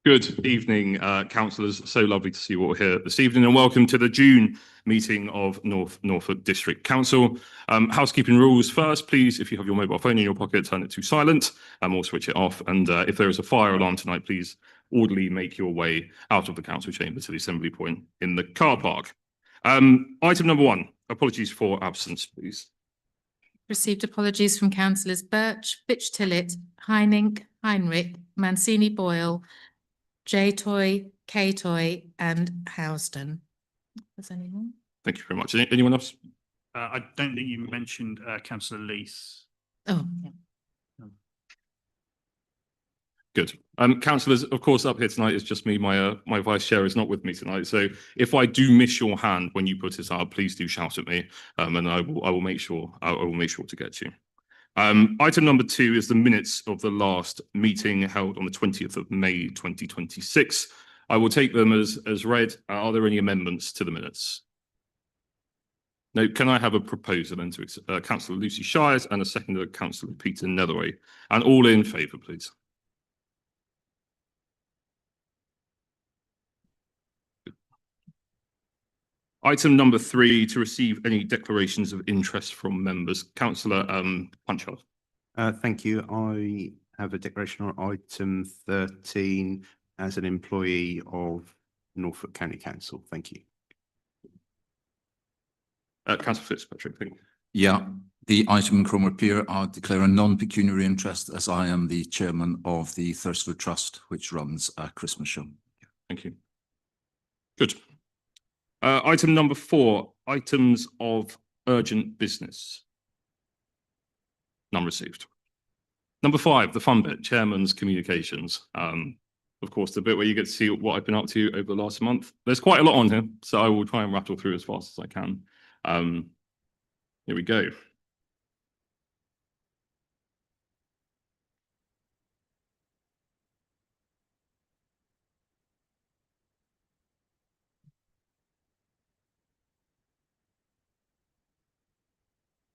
Good evening, councillors. So lovely to see you all here this evening, and welcome to the June meeting of Norfolk District Council. Housekeeping rules first, please, if you have your mobile phone in your pocket, turn it to silent or switch it off. And if there is a fire alarm tonight, please orderly make your way out of the council chamber to the assembly point in the car park. Item number 1, apologies for absence, please. Received apologies from councillors Birch, Fitch-Tillett, Heinink, Heinrich, Mancini Boyle, J-Toy, K-Toy and Housden. Is anyone? Thank you very much. Anyone else? I don't think you mentioned Councillor Lees. Oh, yeah. Good. Councillors, of course, up here tonight is just me. My vice chair is not with me tonight. So if I do miss your hand when you put it up, please do shout at me, and I will make sure to get you. Item number 2 is the minutes of the last meeting held on the 20th of May 2026. I will take them as read. Are there any amendments to the minutes? No. Can I have a proposer then to Councillor Lucy Shires and a seconder, Councillor Peter Netherway, and all in favour, please? Item number 3, to receive any declarations of interest from members. Councillor Punchard. Thank you. I have a declaration on item 13 as an employee of Norfolk County Council. Thank you. Councillor Fitzpatrick, thank you. Yeah, the item in Cromer Pier, I declare a non-pecuniary interest as I am the chairman of the Thursford Trust, which runs a Christmas show. Thank you. Good. Item number 4, items of urgent business. None received. Number 5, the fun bit, chairman's communications. Of course, the bit where you get to see what I've been up to over the last month. There's quite a lot on here, so I will try and rattle through as fast as I can. Here we go.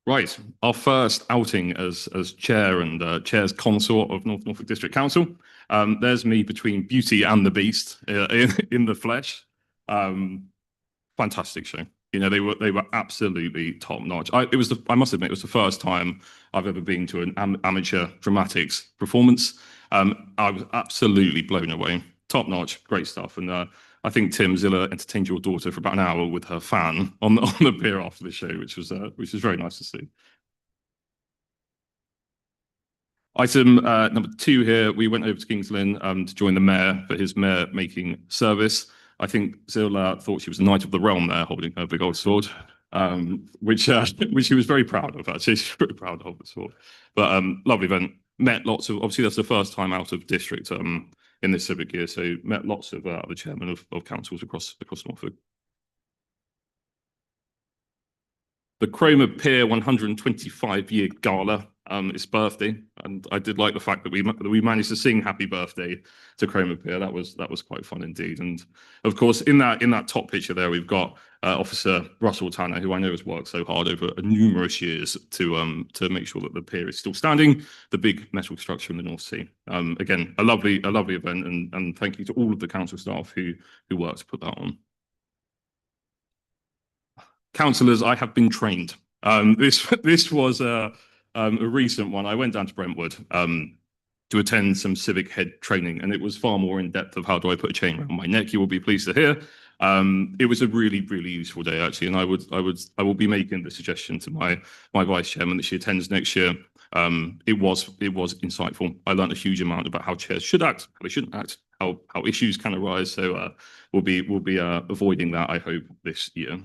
Right, our first outing as chair and chair's consort of Norfolk District Council. There's me between Beauty and the Beast in the flesh. Fantastic show. You know, they were absolutely top notch. I must admit, it was the first time I've ever been to an amateur dramatics performance. I was absolutely blown away. Top notch, great stuff. And I think Tim Ziller entertained your daughter for about an hour with her fan on the pier after the show, which was very nice to see. Item number 2 here, we went over to Kings Lynn to join the mayor for his mayor making service. I think Zilla thought she was the Knight of the Realm there, holding her big old sword, which she was very proud of. Actually, she's very proud to hold the sword. But lovely event. Met lots of, obviously that's the first time out of district in this civic year, so met lots of the chairmen of councils across Norfolk. The Cromer Pier 125-year gala, its birthday, and I did like the fact that we managed to sing "Happy Birthday" to Cromer Pier. That was quite fun indeed. And of course, in that top picture there, we've got Officer Russell Tanner, who I know has worked so hard over numerous years to make sure that the pier is still standing, the big metal structure in the North Sea. Again, a lovely event, and thank you to all of the council staff who worked to put that on. Councillors, I have been trained. This was a recent one. I went down to Brentwood to attend some civic head training, and it was far more in depth of how do I put a chain around my neck. You will be pleased to hear. It was a really useful day actually, and I will be making the suggestion to my vice chairman that she attends next year. It was insightful. I learned a huge amount about how chairs should act, how they shouldn't act, how issues can arise. So we'll be avoiding that, I hope, this year.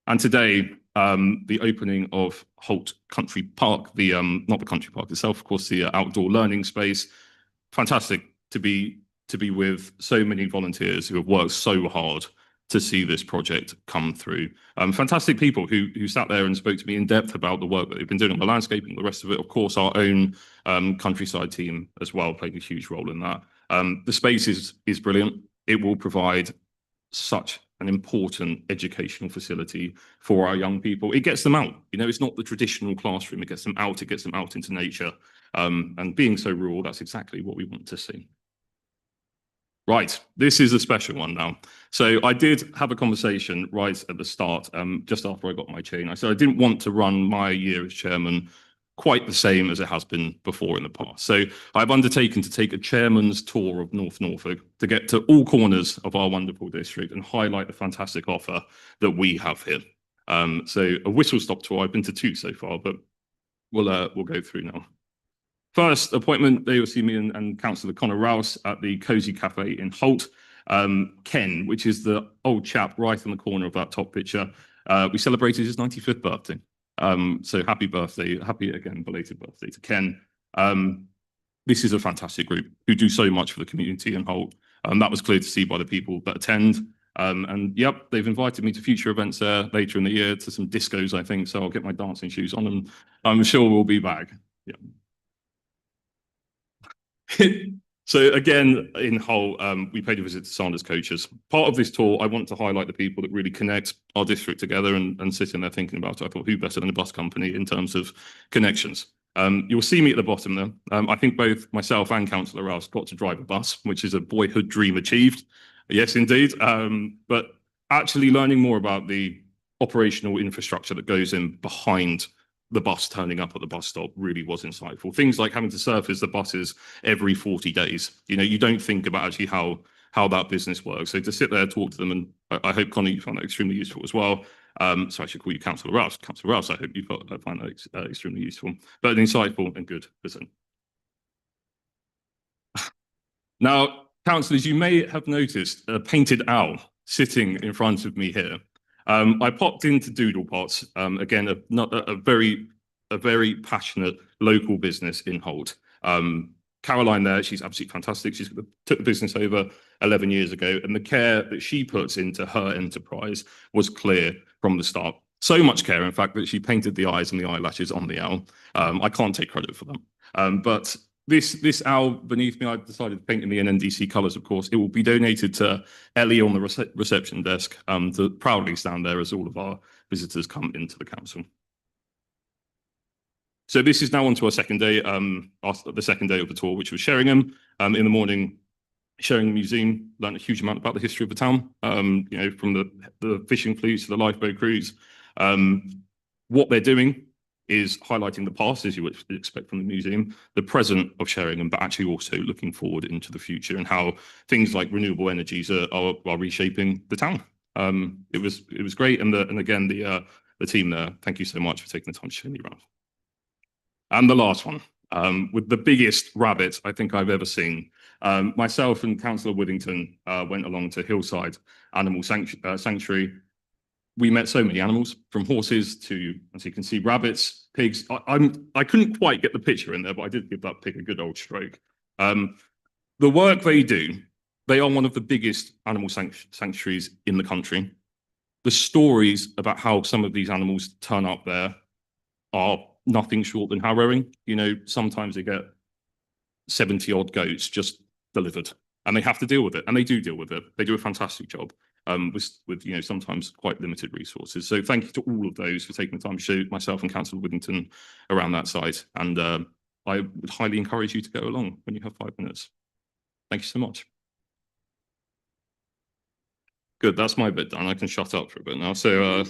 And today, the opening of Holt Country Park, not the country park itself, of course, the outdoor learning space. Fantastic to be with so many volunteers who have worked so hard to see this project come through. Fantastic people who sat there and spoke to me in depth about the work that they've been doing on the landscaping, the rest of it. Of course, our own countryside team as well played a huge role in that. The space is brilliant. It will provide such an important educational facility for our young people. It gets them out. You know, it's not the traditional classroom. It gets them out. It gets them out into nature. And being so rural, that's exactly what we want to see. Right, this is a special one now. So I did have a conversation right at the start, just after I got my chain. I said I didn't want to run my year as chairman quite the same as it has been before in the past. So I've undertaken to take a chairman's tour of North Norfolk to get to all corners of our wonderful district and highlight the fantastic offer that we have here. So a whistle-stop tour. I've been to 2 so far, but we'll go through now. First appointment, they will see me and Councillor Conor Rouse at the Cozy Cafe in Holt. Ken, which is the old chap right in the corner of that top picture, we celebrated his 95th birthday. So happy birthday, happy again, belated birthday to Ken. This is a fantastic group who do so much for the community in Holt. That was clear to see by the people that attend. And yep, they've invited me to future events there later in the year, to some discos, I think. So I'll get my dancing shoes on and I'm sure we'll be back. Yeah. So again, in Hull, we paid a visit to Sanders Coaches. Part of this tour, I want to highlight the people that really connect our district together and sitting there thinking about it. I thought, who better than a bus company in terms of connections? You'll see me at the bottom there. I think both myself and Councillor Rouse got to drive a bus, which is a boyhood dream achieved. Yes, indeed. But actually learning more about the operational infrastructure that goes in behind the bus turning up at the bus stop really was insightful. Things like having to surface the buses every 40 days. You know, you don't think about actually how that business works. So to sit there, talk to them, and I hope, Conor, you found that extremely useful as well. So I should call you Councillor Rouse. Councillor Rouse, I hope you find that extremely useful, but an insightful and good person. Now, councillors, you may have noticed a painted owl sitting in front of me here. I popped into Doodle Pots, again, a very passionate local business in Holt. Caroline there, she's absolutely fantastic. She's took the business over 11 years ago, and the care that she puts into her enterprise was clear from the start. So much care, in fact, that she painted the eyes and the eyelashes on the owl. I can't take credit for them. But this owl beneath me, I decided to paint in the NNDC colours, of course. It will be donated to Ellie on the reception desk to proudly stand there as all of our visitors come into the council. So this is now on to our second day, the second day of the tour, which was Sheringham. In the morning, Sheringham Museum, learned a huge amount about the history of the town, you know, from the fishing fleets to the lifeboat crews. What they're doing is highlighting the past, as you would expect from the museum, the present of Sheringham, but actually also looking forward into the future and how things like renewable energies are reshaping the town. It was great, and again the team there, thank you so much for taking the time to show me around. And the last one, with the biggest rabbit I think I've ever seen. Myself and Councillor Withington went along to Hillside Animal Sanctuary. We met so many animals, from horses to, as you can see, rabbits, pigs. I couldn't quite get the picture in there, but I did give that pig a good old stroke. The work they do, they are one of the biggest animal sanctuaries in the country. The stories about how some of these animals turn up there are nothing short than harrowing. You know, sometimes they get 70 odd goats just delivered and they have to deal with it, and they do deal with it. They do a fantastic job with you know, sometimes quite limited resources. So thank you to all of those for taking the time to show myself and Councillor Withington around that site. And I would highly encourage you to go along when you have 5 minutes. Thank you so much. Good, that's my bit done. I can shut up for a bit now. So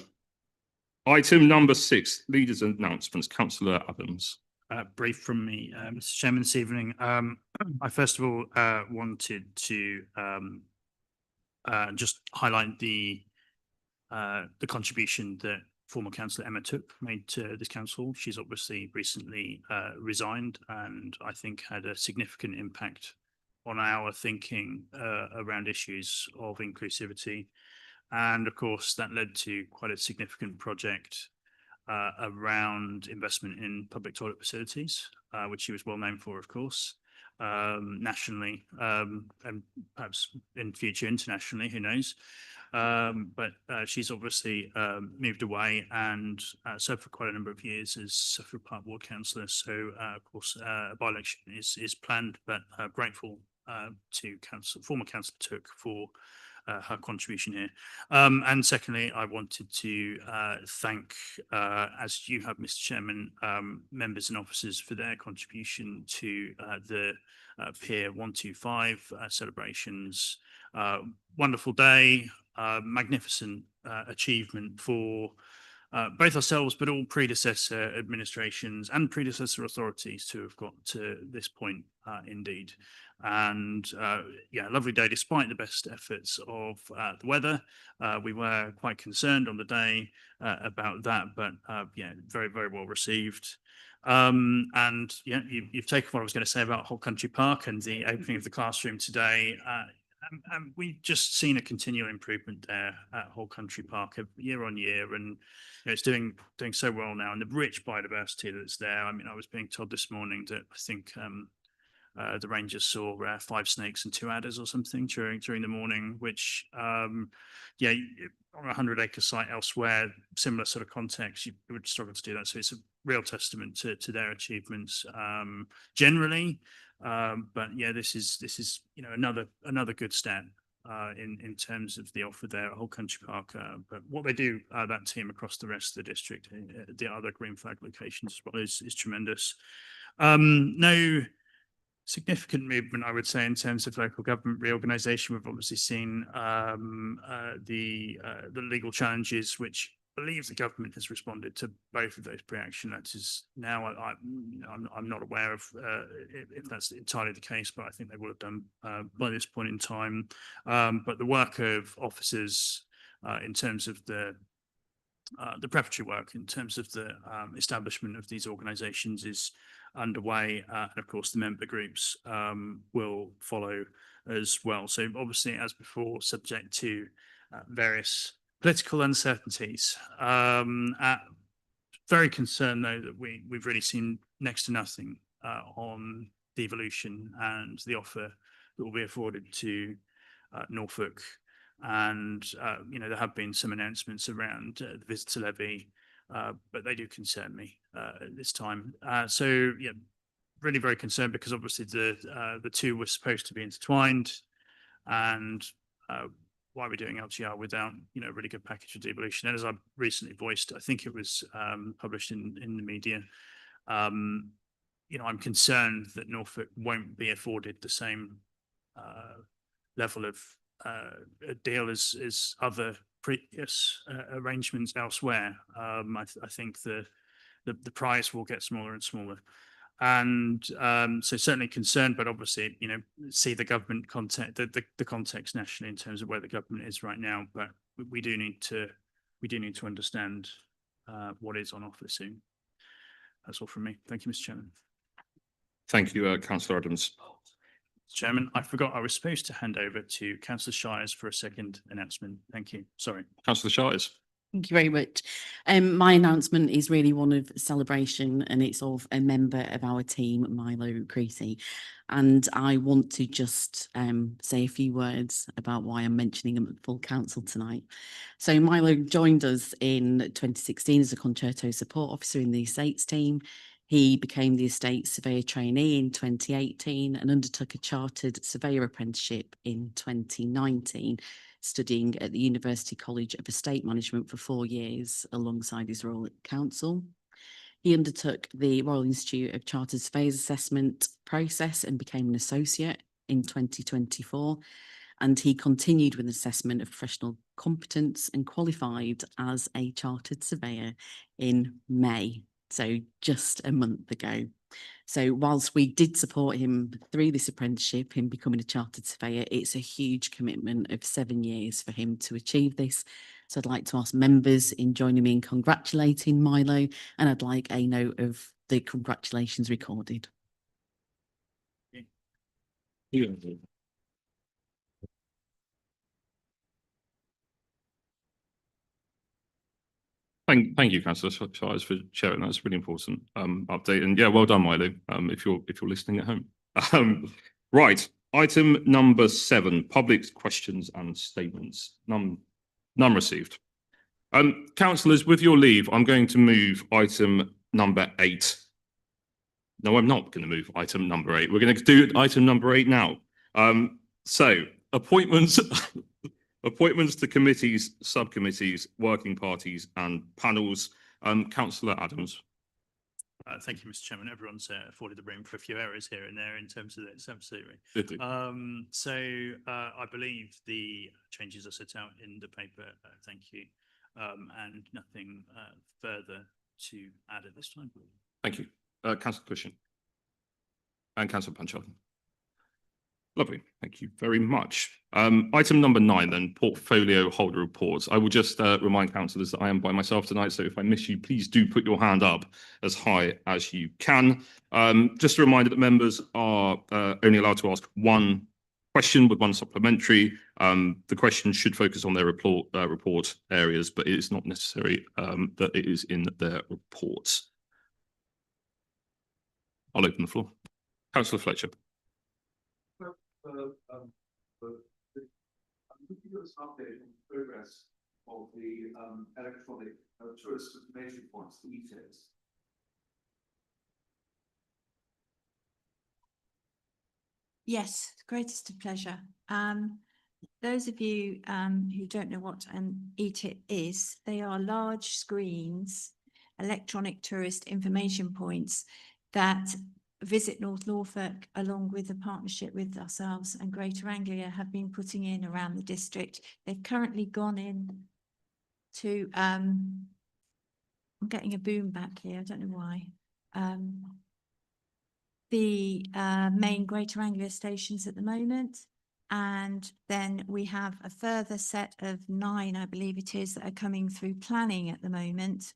item number 6, leaders' announcements. Councillor Adams. Brief from me, Mr. Chairman, this evening. I first of all wanted to just highlight the contribution that former Councillor Emma Took made to this council. She's obviously recently resigned, and I think had a significant impact on our thinking around issues of inclusivity. And of course, that led to quite a significant project around investment in public toilet facilities, which she was well known for, of course, nationally, and perhaps in future internationally, who knows. But she's obviously moved away and served for quite a number of years as Suffolk Park Ward Councillor. So, of course, a by-election is planned, but grateful to former Councillor Took for her contribution here. And secondly, I wanted to thank, as you have, Mr. Chairman, members and officers for their contribution to the Pier 125 celebrations. Wonderful day, magnificent achievement for both ourselves, but all predecessor administrations and predecessor authorities to have got to this point, indeed. And yeah, lovely day despite the best efforts of the weather. We were quite concerned on the day about that, but yeah, very, very well received. And yeah, you've taken what I was going to say about Whole Country Park and the opening of the classroom today. And we've just seen a continual improvement there at Whole Country Park year on year, and you know, it's doing so well now, and the rich biodiversity that's there. I mean, I was being told this morning that I think the rangers saw 5 snakes and 2 adders or something during the morning, which yeah, on a 100-acre site elsewhere, similar sort of context, you would struggle to do that. So it's a real testament to their achievements generally. But yeah, this is you know another good step in terms of the offer there at Whole Country Park. But what they do, that team across the rest of the district, the other green flag locations as well, is tremendous. No significant movement, I would say, in terms of local government reorganisation. We've obviously seen the legal challenges, which I believe the government has responded to both of those pre-action letters. Now, I'm not aware of if that's entirely the case, but I think they will have done by this point in time. But the work of officers in terms of the preparatory work, in terms of the establishment of these organisations, is underway, and of course the member groups will follow as well. So obviously, as before, subject to various political uncertainties. Very concerned though that we've really seen next to nothing on the evolution and the offer that will be afforded to Norfolk. And you know, there have been some announcements around the visitor levy, but they do concern me at this time. So yeah, really very concerned, because obviously the two were supposed to be intertwined, and why are we doing LGR without, you know, a really good package of devolution? And as I recently voiced, I think it was published in the media, you know, I'm concerned that Norfolk won't be afforded the same level of a deal as other previous arrangements elsewhere. I think the prize will get smaller and smaller, and so certainly concerned, but obviously, you know, see the government context, the context nationally in terms of where the government is right now. But we do need to understand what is on offer soon. That's all from me. Thank you, Mr. Chairman. Thank you, Councillor Adams. Chairman, I forgot I was supposed to hand over to Councillor Shires for a second announcement. Thank you. Sorry. Councillor Shires. Thank you very much. My announcement is really one of celebration, and it's of a member of our team, Milo Creasy. And I want to just say a few words about why I'm mentioning him at full council tonight. So Milo joined us in 2016 as a concerto support officer in the estates team. He became the estate surveyor trainee in 2018 and undertook a chartered surveyor apprenticeship in 2019, studying at the University College of Estate Management for 4 years alongside his role at council. He undertook the Royal Institute of Chartered Surveyors assessment process and became an associate in 2024. And he continued with an assessment of professional competence and qualified as a chartered surveyor in May. So just a month ago. So whilst we did support him through this apprenticeship, him becoming a chartered surveyor, it's a huge commitment of 7 years for him to achieve this. So I'd like to ask members in joining me in congratulating Milo, and I'd like a note of the congratulations recorded. Thank you, Councillor Shires, for sharing. That's a really important update. And yeah, well done, Milo, if you're listening at home. Right, item number 7, public questions and statements. None received. Councillors, with your leave, I'm going to move item number 8. No, I'm not going to move item number 8. We're going to do item number 8 now. So appointments Appointments to committees, subcommittees, working parties and panels. Councillor Adams. Thank you, Mr. Chairman. Everyone's afforded the room for a few errors here and there in terms of this, absolutely. Did do. I believe the changes are set out in the paper. Thank you. And nothing further to add at this time. Thank you. Councillor Cushing. And Councillor Panchal. Lovely. Thank you very much. Item number 9 then, portfolio holder reports. I will just remind councillors that I am by myself tonight, so if I miss you, please do put your hand up as high as you can. Just a reminder that members are only allowed to ask one question with one supplementary. The question should focus on their report areas, but it is not necessary that it is in their reports. I'll open the floor. Councillor Fletcher. Could you give us an update on the progress of the electronic tourist information points, the ETIPs? Yes, greatest of pleasure. Those of you who don't know what an ETIP is, they are large screens, electronic tourist information points that Visit North Norfolk, along with a partnership with ourselves and Greater Anglia, have been putting in around the district. They've currently gone in to, I'm getting a boom back here, I don't know why. The main Greater Anglia stations at the moment. And then we have a further set of 9, I believe it is, that are coming through planning at the moment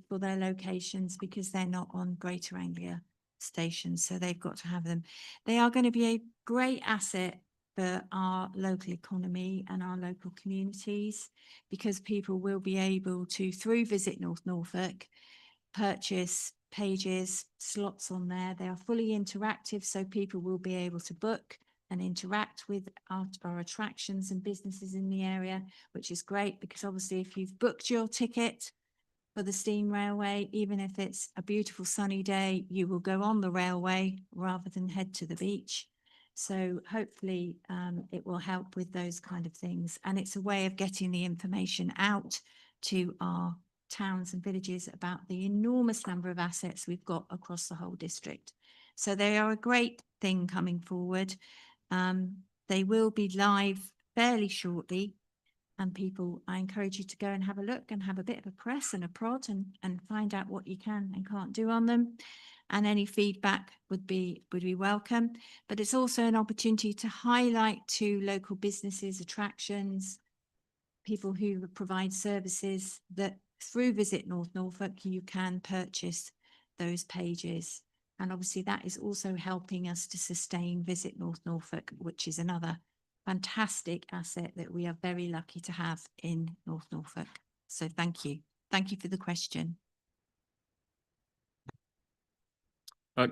for their locations, because they're not on Greater Anglia stations, so they've got to have them. They are going to be a great asset for our local economy and our local communities, because people will be able to, through Visit North Norfolk, purchase pages, slots on there. They are fully interactive, so people will be able to book and interact with our attractions and businesses in the area, which is great, because obviously if you've booked your ticket for the steam railway, even if it's a beautiful sunny day, you will go on the railway rather than head to the beach. So hopefully it will help with those kind of things. And it's a way of getting the information out to our towns and villages about the enormous number of assets we've got across the whole district. So they are a great thing coming forward. They will be live fairly shortly. And people, I encourage you to go and have a look and have a bit of a press and a prod and find out what you can and can't do on them. And any feedback would be welcome. But it's also an opportunity to highlight to local businesses, attractions, people who provide services, that through Visit North Norfolk, you can purchase those pages. And obviously that is also helping us to sustain Visit North Norfolk, which is another fantastic asset that we are very lucky to have in North Norfolk. So thank you. Thank you for the question.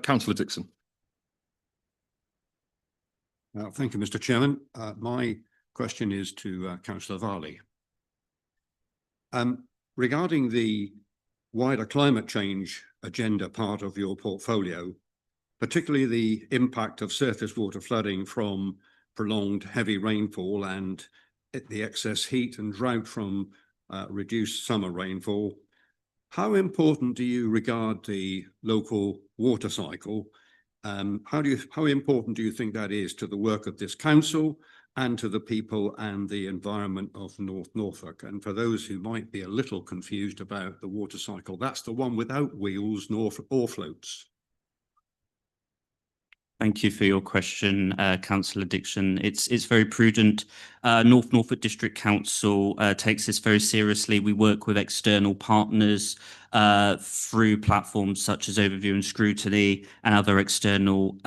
Councillor Dixon. Thank you, Mr. Chairman. My question is to Councillor Varley. Regarding the wider climate change agenda part of your portfolio, particularly the impact of surface water flooding from prolonged heavy rainfall and the excess heat and drought from reduced summer rainfall, how important do you regard the local water cycle? How important do you think that is to the work of this council and to the people and the environment of North Norfolk? And for those who might be a little confused about the water cycle, that's the one without wheels or floats. Thank you for your question, Councillor Dixon. It's very prudent. North Norfolk District Council takes this very seriously. We work with external partners through platforms such as Overview and Scrutiny and other external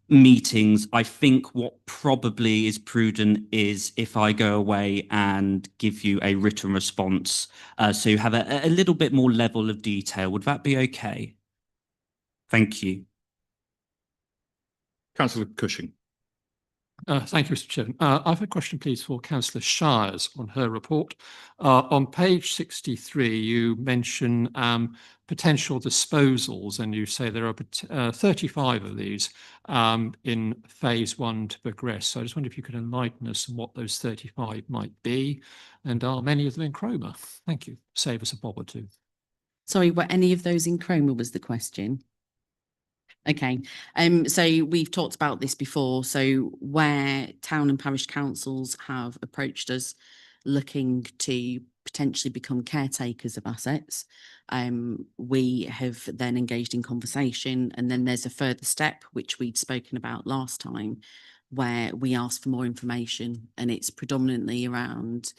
meetings. I think what probably is prudent is if I go away and give you a written response, so you have a little bit more level of detail. Would that be okay? Thank you. Councillor Cushing. Thank you, Mr. Chairman. I have a question, please, for Councillor Shires on her report. On page 63, you mention potential disposals, and you say there are 35 of these in phase 1 to progress. So I just wonder if you could enlighten us on what those 35 might be, and are many of them in Cromer? Thank you. Save us a bob or two. Sorry, were any of those in Cromer was the question? Okay, so we've talked about this before. So where town and parish councils have approached us looking to potentially become caretakers of assets, we have then engaged in conversation, and then there's a further step which we'd spoken about last time, where we ask for more information, and it's predominantly around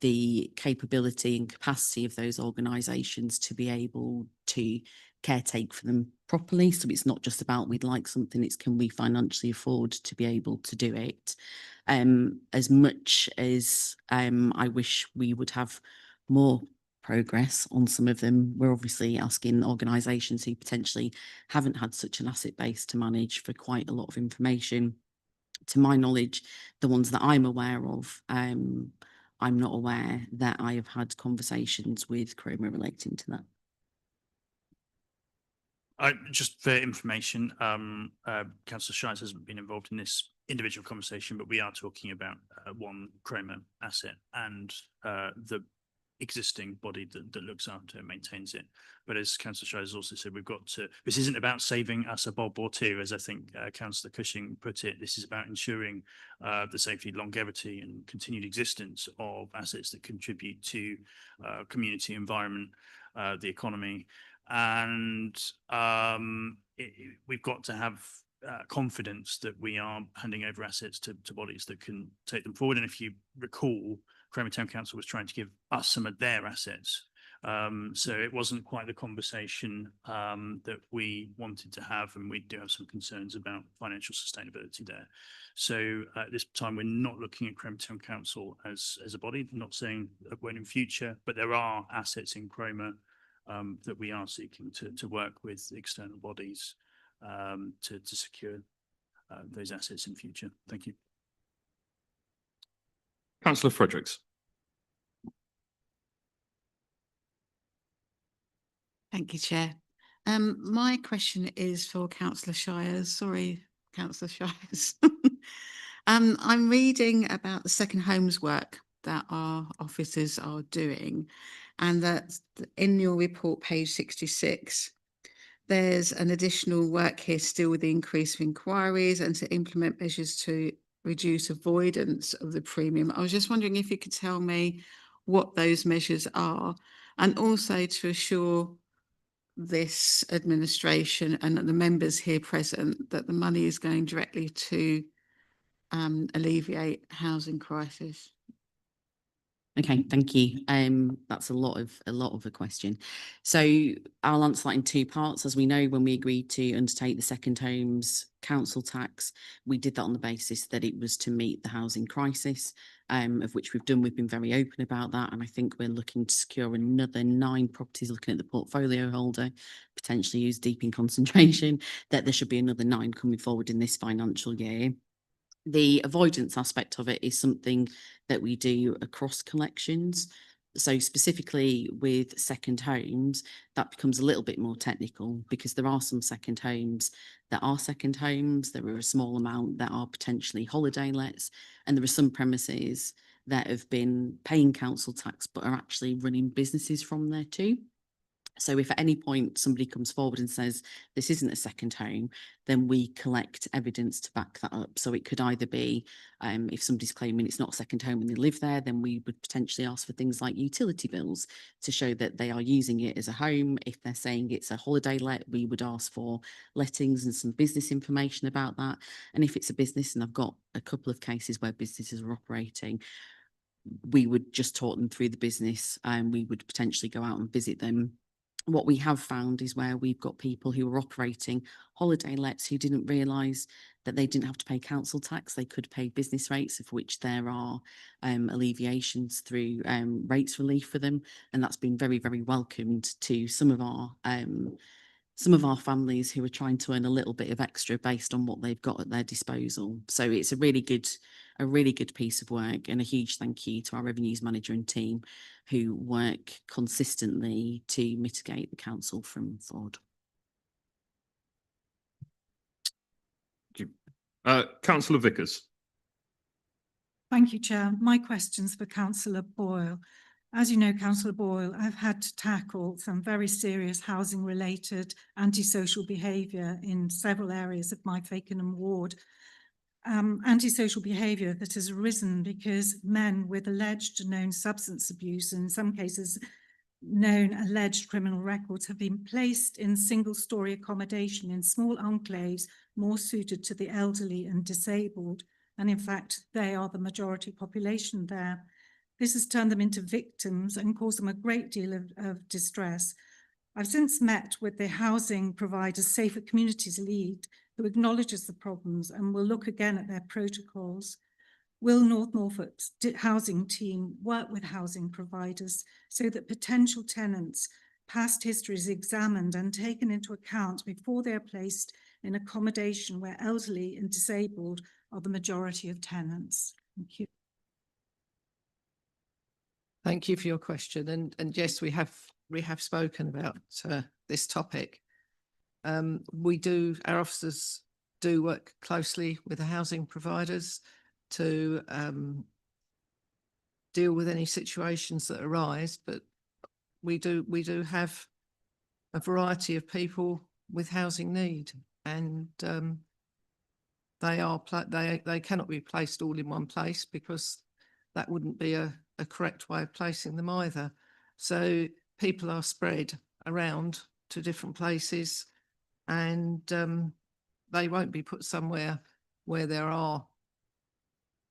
the capability and capacity of those organisations to be able to caretake for them properly. So it's not just about we'd like something, it's can we financially afford to be able to do it. As much as I wish we would have more progress on some of them, we're obviously asking organisations who potentially haven't had such an asset base to manage for quite a lot of information. To my knowledge, the ones that I'm aware of, I'm not aware that I have had conversations with Cromer relating to that. Just for information, Councillor Shires hasn't been involved in this individual conversation, but we are talking about one Cromer asset and the existing body that looks after and maintains it. But as Councillor Shires also said, we've got to, this isn't about saving us a bob or two, as I think Councillor Cushing put it. This is about ensuring the safety, longevity and continued existence of assets that contribute to community environment, the economy. And we've got to have confidence that we are handing over assets to bodies that can take them forward. And if you recall, Cromer Town Council was trying to give us some of their assets. So it wasn't quite the conversation that we wanted to have, and we do have some concerns about financial sustainability there. So at this time, we're not looking at Cromer Town Council as a body. I'm not saying that won't in future, but there are assets in Cromer that we are seeking to work with external bodies to secure those assets in future. Thank you. Councillor Fredericks. Thank you, Chair. My question is for Councillor Shires. Sorry, Councillor Shires. I'm reading about the second homes work that our officers are doing, and that in your report, page 66, there's an additional work here still with the increase of inquiries and to implement measures to reduce avoidance of the premium. I was just wondering if you could tell me what those measures are, and also to assure this administration and the members here present that the money is going directly to alleviate housing crisis. Okay, thank you. That's a lot of a question. So I'll answer that in two parts. As we know, when we agreed to undertake the second homes council tax, we did that on the basis that it was to meet the housing crisis, of which we've done. We've been very open about that, and I think we're looking to secure another 9 properties, looking at the portfolio holder, potentially use deep in concentration, that there should be another 9 coming forward in this financial year. The avoidance aspect of it is something that we do across collections. So specifically with second homes, that becomes a little bit more technical, because there are some second homes that are second homes. There are a small amount that are potentially holiday lets, and there are some premises that have been paying council tax but are actually running businesses from there too. So if at any point somebody comes forward and says this isn't a second home, then we collect evidence to back that up. So it could either be if somebody's claiming it's not a second home and they live there, then we would potentially ask for things like utility bills to show that they are using it as a home. If they're saying it's a holiday let, we would ask for lettings and some business information about that. And if it's a business, and I've got a couple of cases where businesses are operating, we would just talk them through the business, and we would potentially go out and visit them. What we have found is where we've got people who are operating holiday lets who didn't realise that they didn't have to pay council tax. They could pay business rates, of which there are alleviations through rates relief for them. And that's been very, very welcomed to some of our some of our families who are trying to earn a little bit of extra based on what they've got at their disposal. So it's a really good piece of work, and a huge thank you to our revenues manager and team who work consistently to mitigate the council from fraud. Thank you. Councillor Vickers. Thank you, Chair. My question's for Councillor Boyle. As you know, Councillor Boyle, I've had to tackle some very serious housing-related antisocial behaviour in several areas of my Fakenham ward. Antisocial behaviour that has arisen because men with alleged known substance abuse, and in some cases known alleged criminal records, have been placed in single-storey accommodation in small enclaves more suited to the elderly and disabled. And in fact, they are the majority population there. This has turned them into victims and caused them a great deal of distress. I've since met with the housing provider's Safer Communities lead, who acknowledges the problems and will look again at their protocols. Will North Norfolk's housing team work with housing providers so that potential tenants' past history is examined and taken into account before they are placed in accommodation where elderly and disabled are the majority of tenants? Thank you. Thank you for your question. And yes, we have spoken about this topic. Our officers do work closely with the housing providers to deal with any situations that arise, but we do have a variety of people with housing need, and they cannot be placed all in one place, because that wouldn't be a correct way of placing them either. So people are spread around to different places, and they won't be put somewhere where there are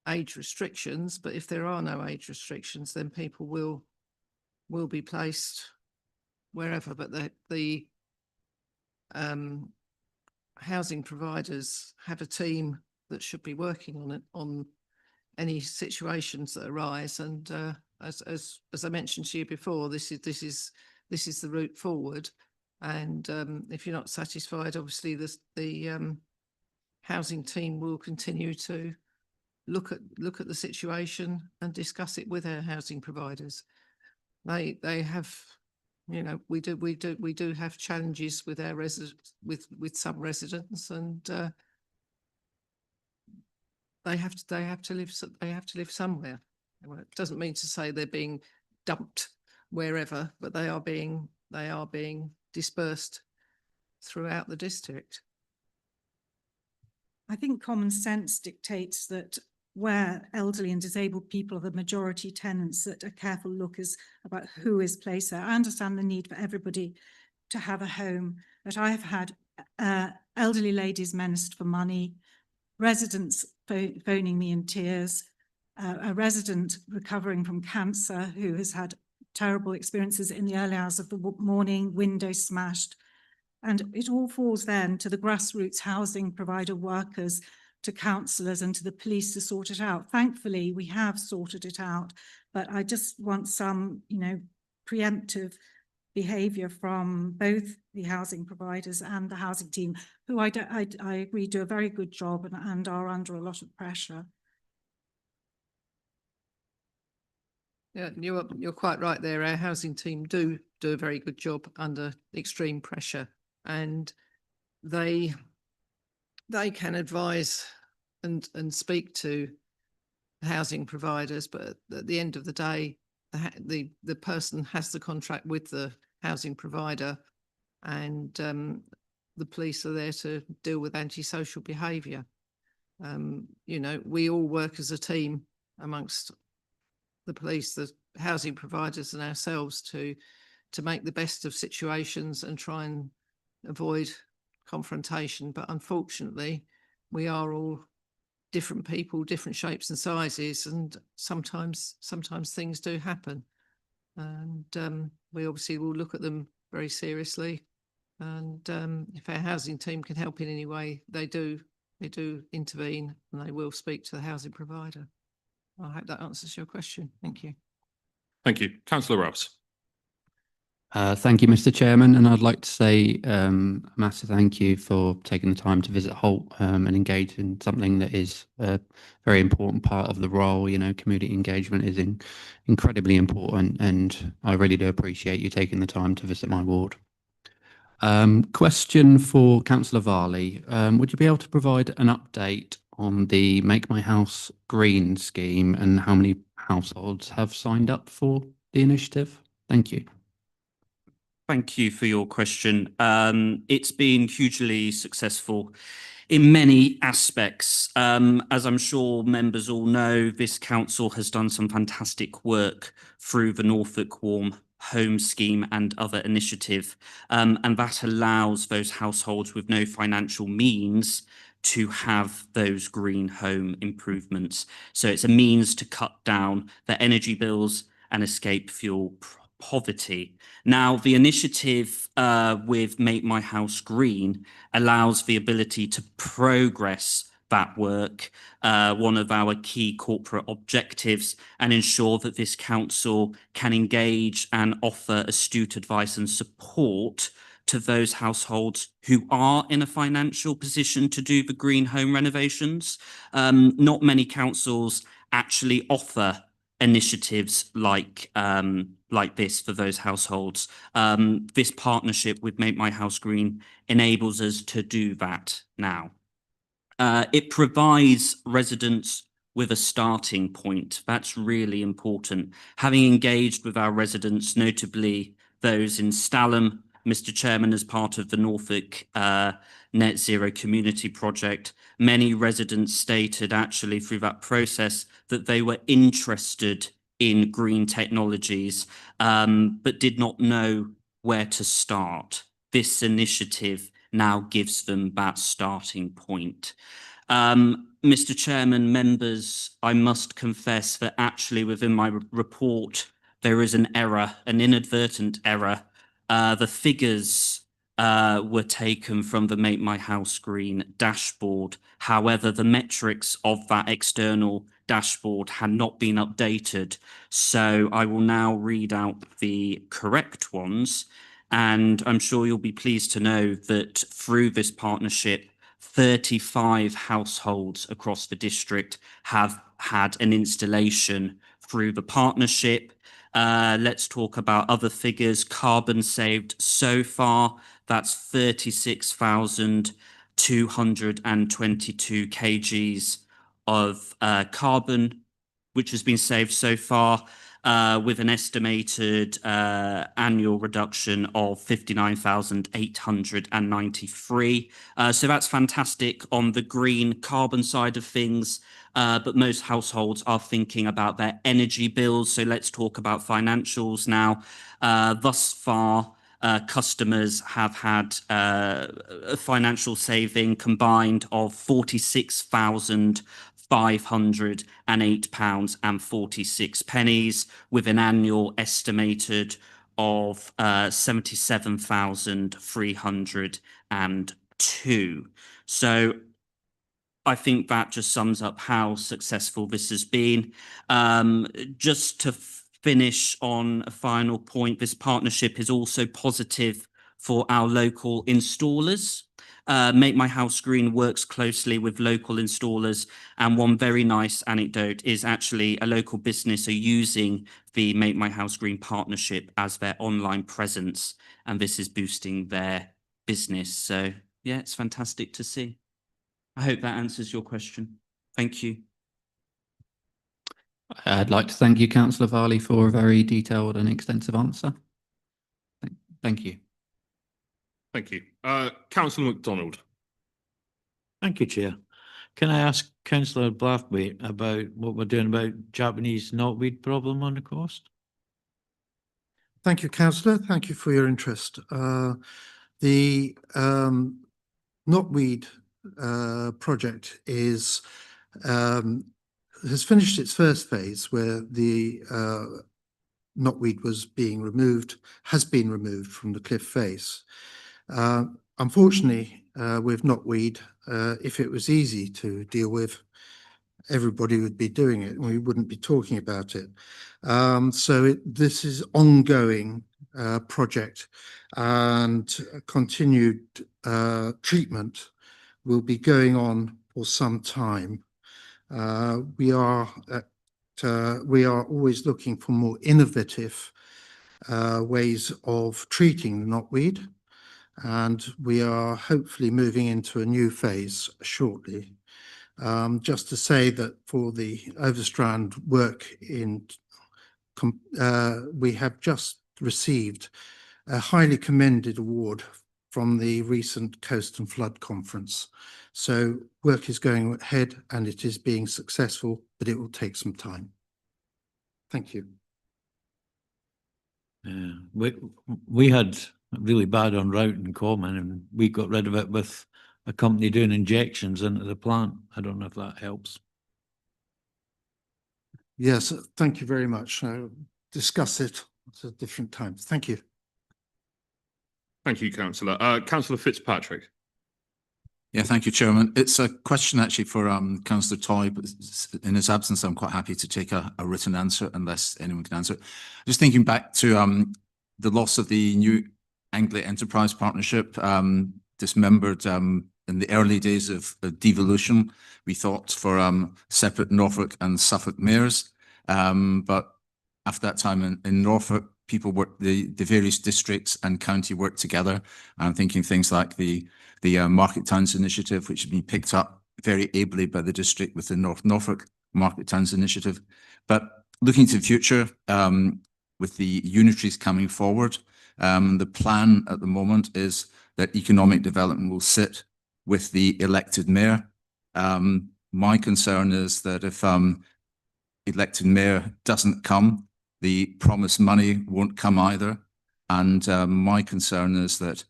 age restrictions. But if there are no age restrictions, then people will be placed wherever. But the housing providers have a team that should be working on it, on any situations that arise. And as I mentioned to you before, this is the route forward. And if you're not satisfied, obviously the housing team will continue to look at the situation and discuss it with our housing providers. They have, you know, we do have challenges with our residents, with some residents, and they have to live somewhere. Well, it doesn't mean to say they're being dumped wherever, but they are being dispersed throughout the district. I think common sense dictates that where elderly and disabled people are the majority tenants, that a careful look is about who is placed there. I understand the need for everybody to have a home, but I have had elderly ladies menaced for money, residents phoning me in tears, a resident recovering from cancer who has had terrible experiences in the early hours of the morning, window smashed. And it all falls then to the grassroots housing provider workers, to councillors and to the police to sort it out. Thankfully, we have sorted it out, but I just want some, you know, preemptive behaviour from both the housing providers and the housing team, who I agree do a very good job and are under a lot of pressure. Yeah, you're quite right there. Our housing team do a very good job under extreme pressure, and they can advise and speak to housing providers, but at the end of the day, the person has the contract with the housing provider, and the police are there to deal with antisocial behaviour. You know, we all work as a team amongst the police, the housing providers and ourselves to make the best of situations and try and avoid confrontation. But unfortunately, we are all different people, different shapes and sizes, and sometimes things do happen. And we obviously will look at them very seriously. And if our housing team can help in any way, they do intervene, and they will speak to the housing provider. I hope that answers your question. Thank you. Thank you. Councillor Rouse. Thank you, Mr. Chairman, and I'd like to say a massive thank you for taking the time to visit Holt and engage in something that is a very important part of the role. You know, community engagement is incredibly important, and I really do appreciate you taking the time to visit my ward. Question for Councillor Varley. Would you be able to provide an update on the Make My House Green scheme and how many households have signed up for the initiative? Thank you. Thank you for your question. It's been hugely successful in many aspects. As I'm sure members all know, this council has done some fantastic work through the Norfolk Warm Home Scheme and other initiative, and that allows those households with no financial means to have those green home improvements. So it's a means to cut down their energy bills and escape fuel poverty. Now, the initiative with Make My House Green allows the ability to progress that work, one of our key corporate objectives, and ensure that this council can engage and offer astute advice and support to those households who are in a financial position to do the green home renovations. Not many councils actually offer initiatives like this for those households. This partnership with Make My House Green enables us to do that now. It provides residents with a starting point. That's really important. Having engaged with our residents, notably those in Stalham, Mr. Chairman, as part of the Norfolk Net Zero Community Project, many residents stated actually through that process that they were interested in green technologies, but did not know where to start. This initiative now gives them that starting point. Mr. Chairman, members, I must confess that actually within my report, there is an error, an inadvertent error. The figures were taken from the Make My House Green dashboard. However, the metrics of that external dashboard had not been updated. So I will now read out the correct ones. And I'm sure you'll be pleased to know that through this partnership, 35 households across the district have had an installation through the partnership. Let's talk about other figures. Carbon saved so far, that's 36,222 kgs of carbon, which has been saved so far, with an estimated annual reduction of 59,893. So that's fantastic on the green carbon side of things. But most households are thinking about their energy bills. So let's talk about financials now. Thus far, customers have had a financial saving combined of £46,508.46, with an annual estimated of 77,302. So I think that just sums up how successful this has been. Just to finish on a final point, this partnership is also positive for our local installers. Make My House Green works closely with local installers, and one very nice anecdote is actually a local business are using the Make My House Green partnership as their online presence, and this is boosting their business. So yeah, it's fantastic to see. I hope that answers your question. Thank you. I'd like to thank you, Councillor Varley, for a very detailed and extensive answer. Thank you. Thank you. Councillor MacDonald. Thank you, Chair. Can I ask Councillor Blathwaite about what we're doing about Japanese knotweed problem on the coast? Thank you, Councillor. Thank you for your interest. The knotweed project has finished its first phase, where the knotweed has been removed from the cliff face. Unfortunately, with knotweed, if it was easy to deal with, everybody would be doing it and we wouldn't be talking about it. So this is ongoing project and continued treatment will be going on for some time. We are always looking for more innovative ways of treating the knotweed, and we are hopefully moving into a new phase shortly. Just to say that for the Overstrand work we have just received a highly commended award from the recent Coast and Flood Conference. So work is going ahead and it is being successful, but it will take some time. Thank you. Yeah, we had really bad on Roughton Common, and we got rid of it with a company doing injections into the plant. I don't know if that helps. Yes, thank you very much. I'll discuss it at different times. Thank you. Thank you, Councillor. Councillor Fitzpatrick. Yeah, thank you, Chairman. It's a question actually for Councillor Toy, but in his absence, I'm quite happy to take a written answer unless anyone can answer it. Just thinking back to the loss of the new Anglia Enterprise Partnership, dismembered in the early days of devolution, we thought for separate Norfolk and Suffolk mayors. But after that time in Norfolk, people worked, the various districts and county worked together. I'm thinking things like the Market Towns Initiative, which has been picked up very ably by the district with the North Norfolk Market Towns Initiative. But looking to the future, with the unitaries coming forward, the plan at the moment is that economic development will sit with the elected mayor. My concern is that if elected mayor doesn't come, the promised money won't come either. And my concern is that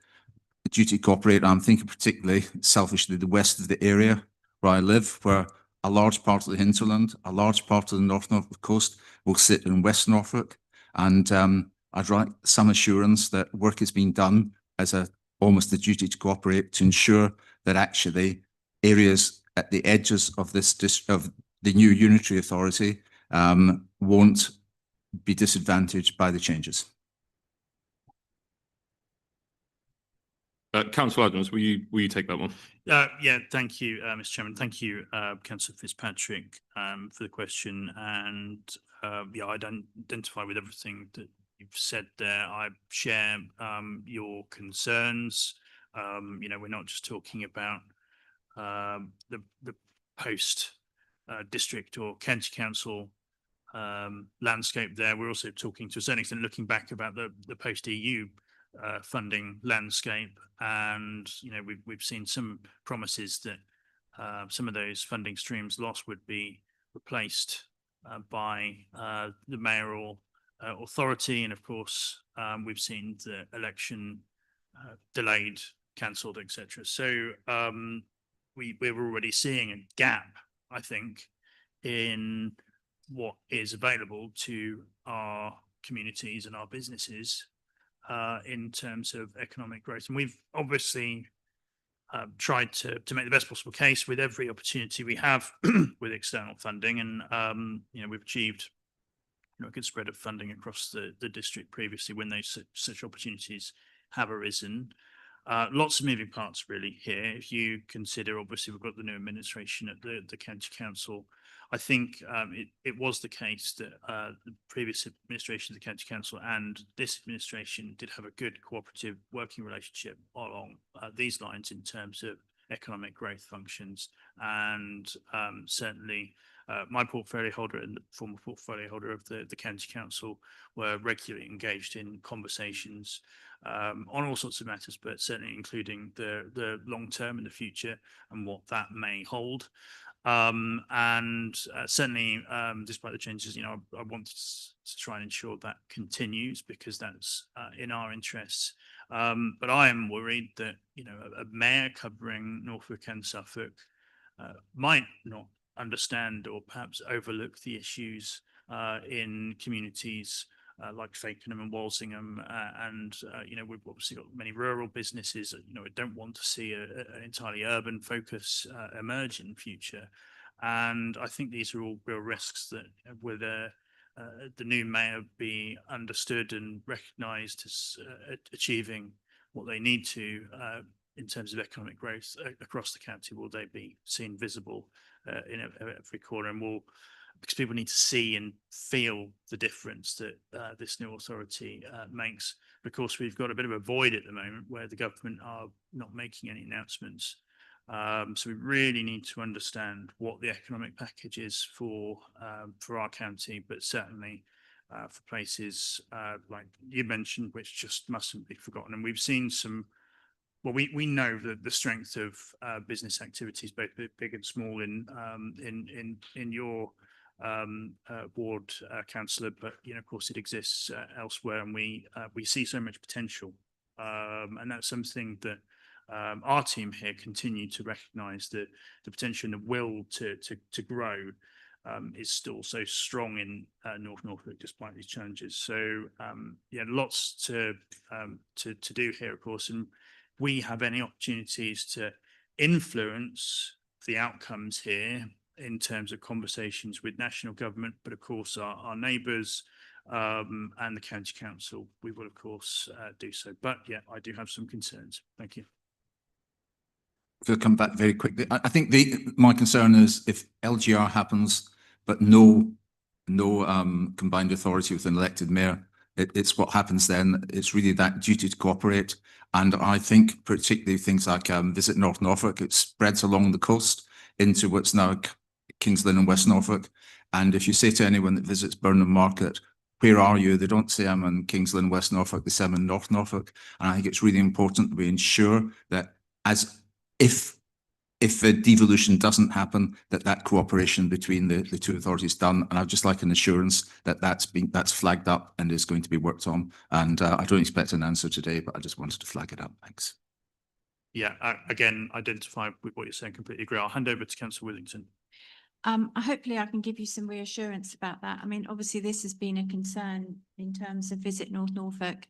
due to cooperate, I'm thinking particularly selfishly the west of the area where I live, where a large part of the hinterland, a large part of the North Norfolk coast will sit in West Norfolk. And I'd like some assurance that work is being done as almost a duty to cooperate to ensure that actually areas at the edges of of the new unitary authority won't be disadvantaged by the changes. Councillor Adams, will you take that one? Yeah, thank you, Mr. Chairman. Thank you, Councillor Fitzpatrick, for the question. And yeah, I don't identify with everything that you've said there. I share your concerns. You know, we're not just talking about the post district or county council landscape there. We're also talking to a certain extent looking back about the post EU funding landscape, and you know we've seen some promises that some of those funding streams lost would be replaced by the mayoral authority, and of course we've seen the election delayed, cancelled, etc. So we're already seeing a gap, I think, in what is available to our communities and our businesses in terms of economic growth. And we've obviously tried to make the best possible case with every opportunity we have with external funding. And, you know, we've achieved a good spread of funding across the district previously when those such opportunities have arisen. Lots of moving parts really here. If you consider, obviously, we've got the new administration at the county council. I think it was the case that the previous administration of the county council and this administration did have a good cooperative working relationship along these lines in terms of economic growth functions. And certainly my portfolio holder and the former portfolio holder of the county council were regularly engaged in conversations on all sorts of matters, but certainly including the long term in the future and what that may hold. And certainly, despite the changes, you know, I want to try and ensure that continues because that's in our interests. But I am worried that, you know, a mayor covering Norfolk and Suffolk might not understand or perhaps overlook the issues in communities like Fakenham and Walsingham, and you know, we've obviously got many rural businesses that, you know, don't want to see an entirely urban focus emerge in future. And I think these are all real risks that with a the new mayor be understood and recognised as achieving what they need to in terms of economic growth across the county? Will they be seen visible in every corner? And because people need to see and feel the difference that this new authority makes. Of course, we've got a bit of a void at the moment where the government are not making any announcements. So we really need to understand what the economic package is for our county, but certainly for places like you mentioned, which just mustn't be forgotten. And we've seen some. Well, we know that the strength of business activities, both big and small, in your ward, councillor, but of course, it exists elsewhere, and we see so much potential, and that's something that. Our team here continue to recognise that the potential and the will to grow is still so strong in North Norfolk despite these challenges. So yeah, lots to do here, of course, and we have any opportunities to influence the outcomes here in terms of conversations with national government, but of course our neighbours and the county council, we will of course do so. But yeah, I do have some concerns. Thank you. If I'll come back very quickly, I think my concern is if LGR happens, but no combined authority with an elected mayor, it's what happens then. It's really that duty to cooperate. And I think particularly things like Visit North Norfolk, it spreads along the coast into what's now Kings Lynn and West Norfolk. And if you say to anyone that visits Burnham Market, where are you? They don't say I'm in Kings Lynn, West Norfolk, they say I'm in North Norfolk. And I think it's really important that we ensure that if a devolution doesn't happen, that cooperation between the two authorities done. And I'd just like an assurance that that's flagged up and is going to be worked on. And I don't expect an answer today, but I just wanted to flag it up. Thanks. Yeah, again, identify with what you're saying, completely agree. I'll hand over to Councillor Withington. Hopefully I can give you some reassurance about that. I mean, obviously this has been a concern in terms of Visit North Norfolk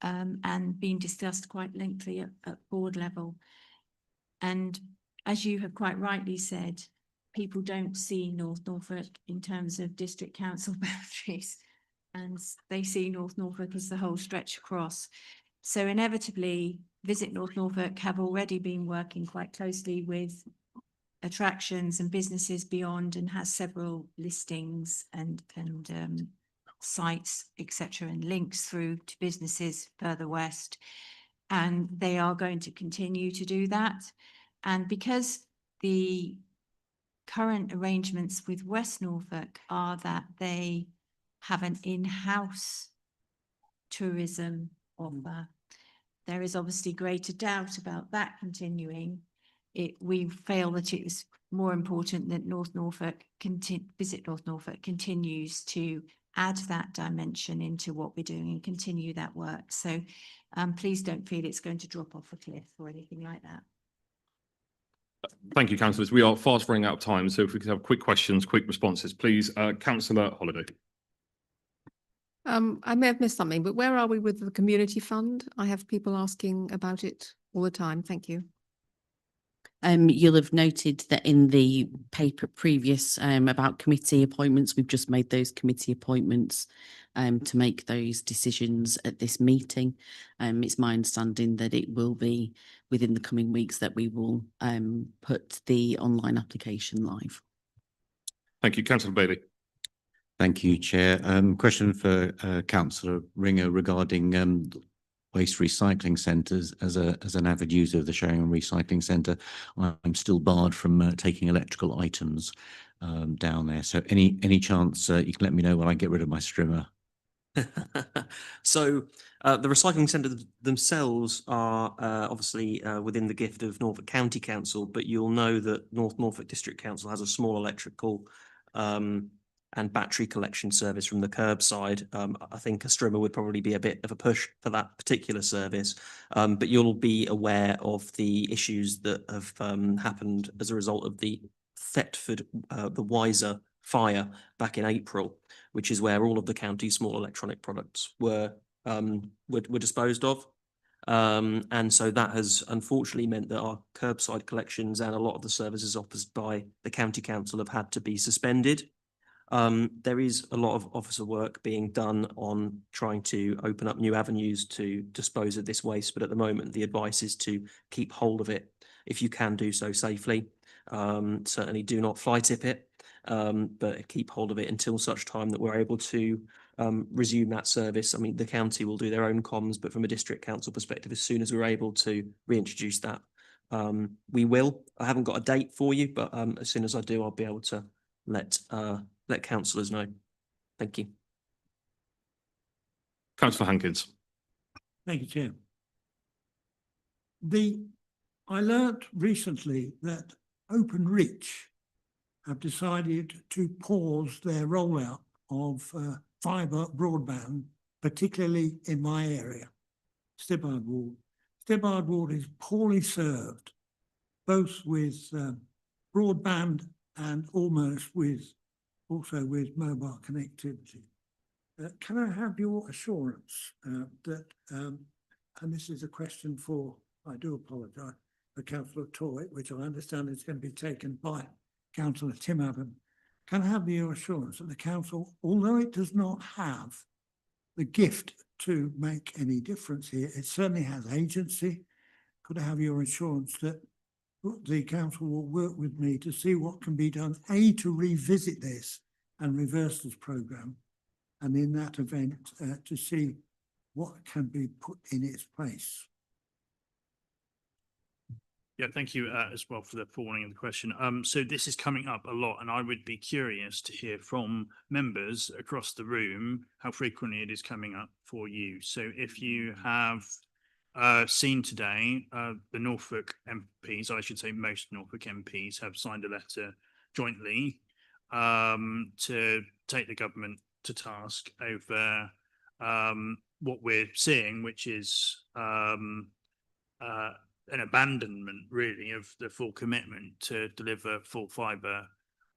and being discussed quite lengthily at board level. And as you have quite rightly said, people don't see North Norfolk in terms of district council boundaries, and they see North Norfolk as the whole stretch across. So inevitably, Visit North Norfolk have already been working quite closely with attractions and businesses beyond, and has several listings and sites, etc., and links through to businesses further west. And they are going to continue to do that. And because the current arrangements with West Norfolk are that they have an in-house tourism offer, there is obviously greater doubt about that continuing. We feel that it is more important that Visit North Norfolk continues to add that dimension into what we're doing and continue that work. So please don't feel it's going to drop off a cliff or anything like that. Thank you, councillors. We are fast running out of time, so if we could have quick questions, quick responses, please. Councillor Holliday. I may have missed something, but where are we with the community fund? I have people asking about it all the time. Thank you. You'll have noted that in the paper previous about committee appointments, we've just made those committee appointments to make those decisions at this meeting. It's my understanding that it will be within the coming weeks that we will put the online application live. Thank you. Councillor Bailey. Thank you, Chair. Question for Councillor Ringer regarding waste recycling centres. As an avid user of the Sheringham Recycling Centre, I'm still barred from taking electrical items down there. So any chance you can let me know when I get rid of my strimmer? So the recycling centres themselves are obviously within the gift of Norfolk County Council, but you'll know that North Norfolk District Council has a small electrical and battery collection service from the curbside. I think a strimmer would probably be a bit of a push for that particular service, but you'll be aware of the issues that have happened as a result of the Thetford, the Wiser fire back in April, which is where all of the county's small electronic products were disposed of. And so that has unfortunately meant that our curbside collections and a lot of the services offered by the county council have had to be suspended. There is a lot of officer work being done on trying to open up new avenues to dispose of this waste, but at the moment the advice is to keep hold of it if you can do so safely. Certainly do not fly tip it, but keep hold of it until such time that we're able to resume that service. I mean, the county will do their own comms, but from a district council perspective, as soon as we're able to reintroduce that, we will. I haven't got a date for you, but as soon as I do, I'll be able to let councillors know. Thank you. Councillor Hankins. Thank you, Chair. I learnt recently that Openreach have decided to pause their rollout of fibre broadband, particularly in my area, Stibbard Ward. Stibbard Ward is poorly served, both with broadband and also with mobile connectivity. Can I have your assurance that, and this is a question for, I do apologise, for Councillor Toy, which I understand is going to be taken by Councillor Tim Adam. Can I have your assurance that the council, although it does not have the gift to make any difference here, it certainly has agency? Could I have your assurance that the council will work with me to see what can be done, A, to revisit this and reverse this programme, and in that event, to see what can be put in its place? Yeah, thank you as well for the forwarding of the question. So this is coming up a lot, and I would be curious to hear from members across the room how frequently it is coming up for you. So if you have seen today, the Norfolk MPs, I should say most Norfolk MPs, have signed a letter jointly to take the government to task over what we're seeing, which is an abandonment really of the full commitment to deliver full fibre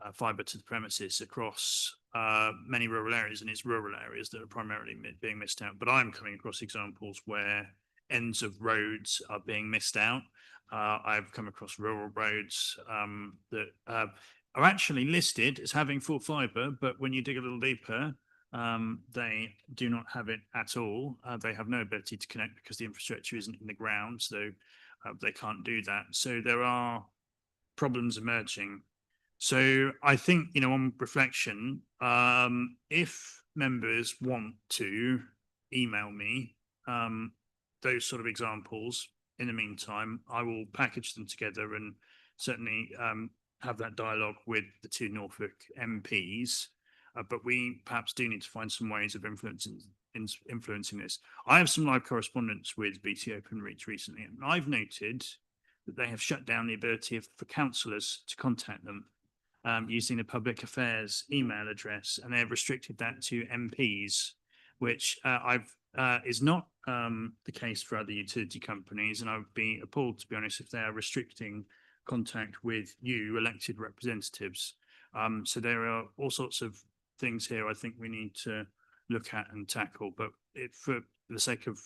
to the premises across many rural areas, and it's rural areas that are primarily being missed out. But I'm coming across examples where ends of roads are being missed out. I've come across rural roads that are actually listed as having full fibre, but when you dig a little deeper, they do not have it at all. They have no ability to connect because the infrastructure isn't in the ground, so they can't do that. So there are problems emerging. So I think, you know, on reflection, if members want to email me those sort of examples, in the meantime, I will package them together and certainly have that dialogue with the two Norfolk MPs. But we perhaps do need to find some ways of influencing this. I have some live correspondence with BT Openreach recently, and I've noted that they have shut down the ability for councillors to contact them using the public affairs email address, and they have restricted that to MPs, which is not the case for other utility companies, and I would be appalled, to be honest, if they are restricting contact with you, elected representatives. So there are all sorts of things here I think we need to look at and tackle, but for the sake of,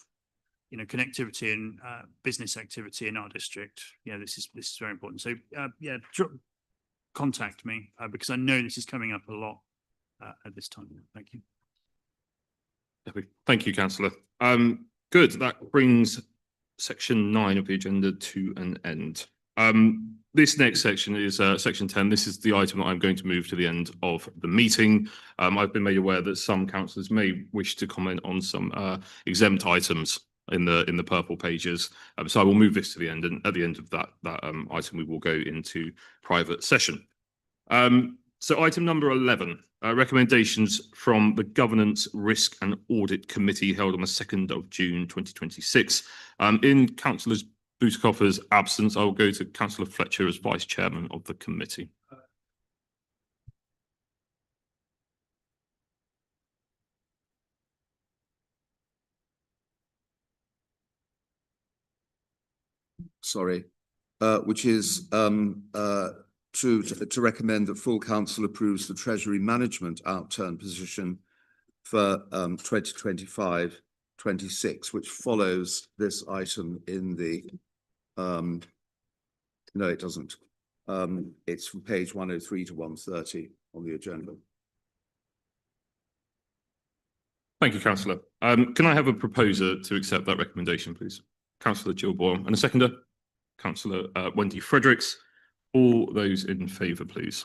you know, connectivity and business activity in our district, yeah, this is very important. So yeah, contact me because I know this is coming up a lot at this time. Thank you. Thank you, Councillor. Good. That brings section 9 of the agenda to an end. This next section is section 10. This is the item that I'm going to move to the end of the meeting. I've been made aware that some councillors may wish to comment on some exempt items in the purple pages. So I will move this to the end, and at the end of that item, we will go into private session. So item number 11, recommendations from the Governance, Risk and Audit Committee held on the 2nd of June 2026. In Councillor Boutakoffer's absence, I will go to Councillor Fletcher as Vice Chairman of the committee. Sorry, which is to recommend that full council approves the Treasury Management outturn position for 2025-26, which follows this item in the no, it doesn't. It's from page 103 to 130 on the agenda. Thank you, councillor. Can I have a proposer to accept that recommendation, please? Councillor Jill Boyle and a seconder, councillor Wendy Fredericks. All those in favour, please.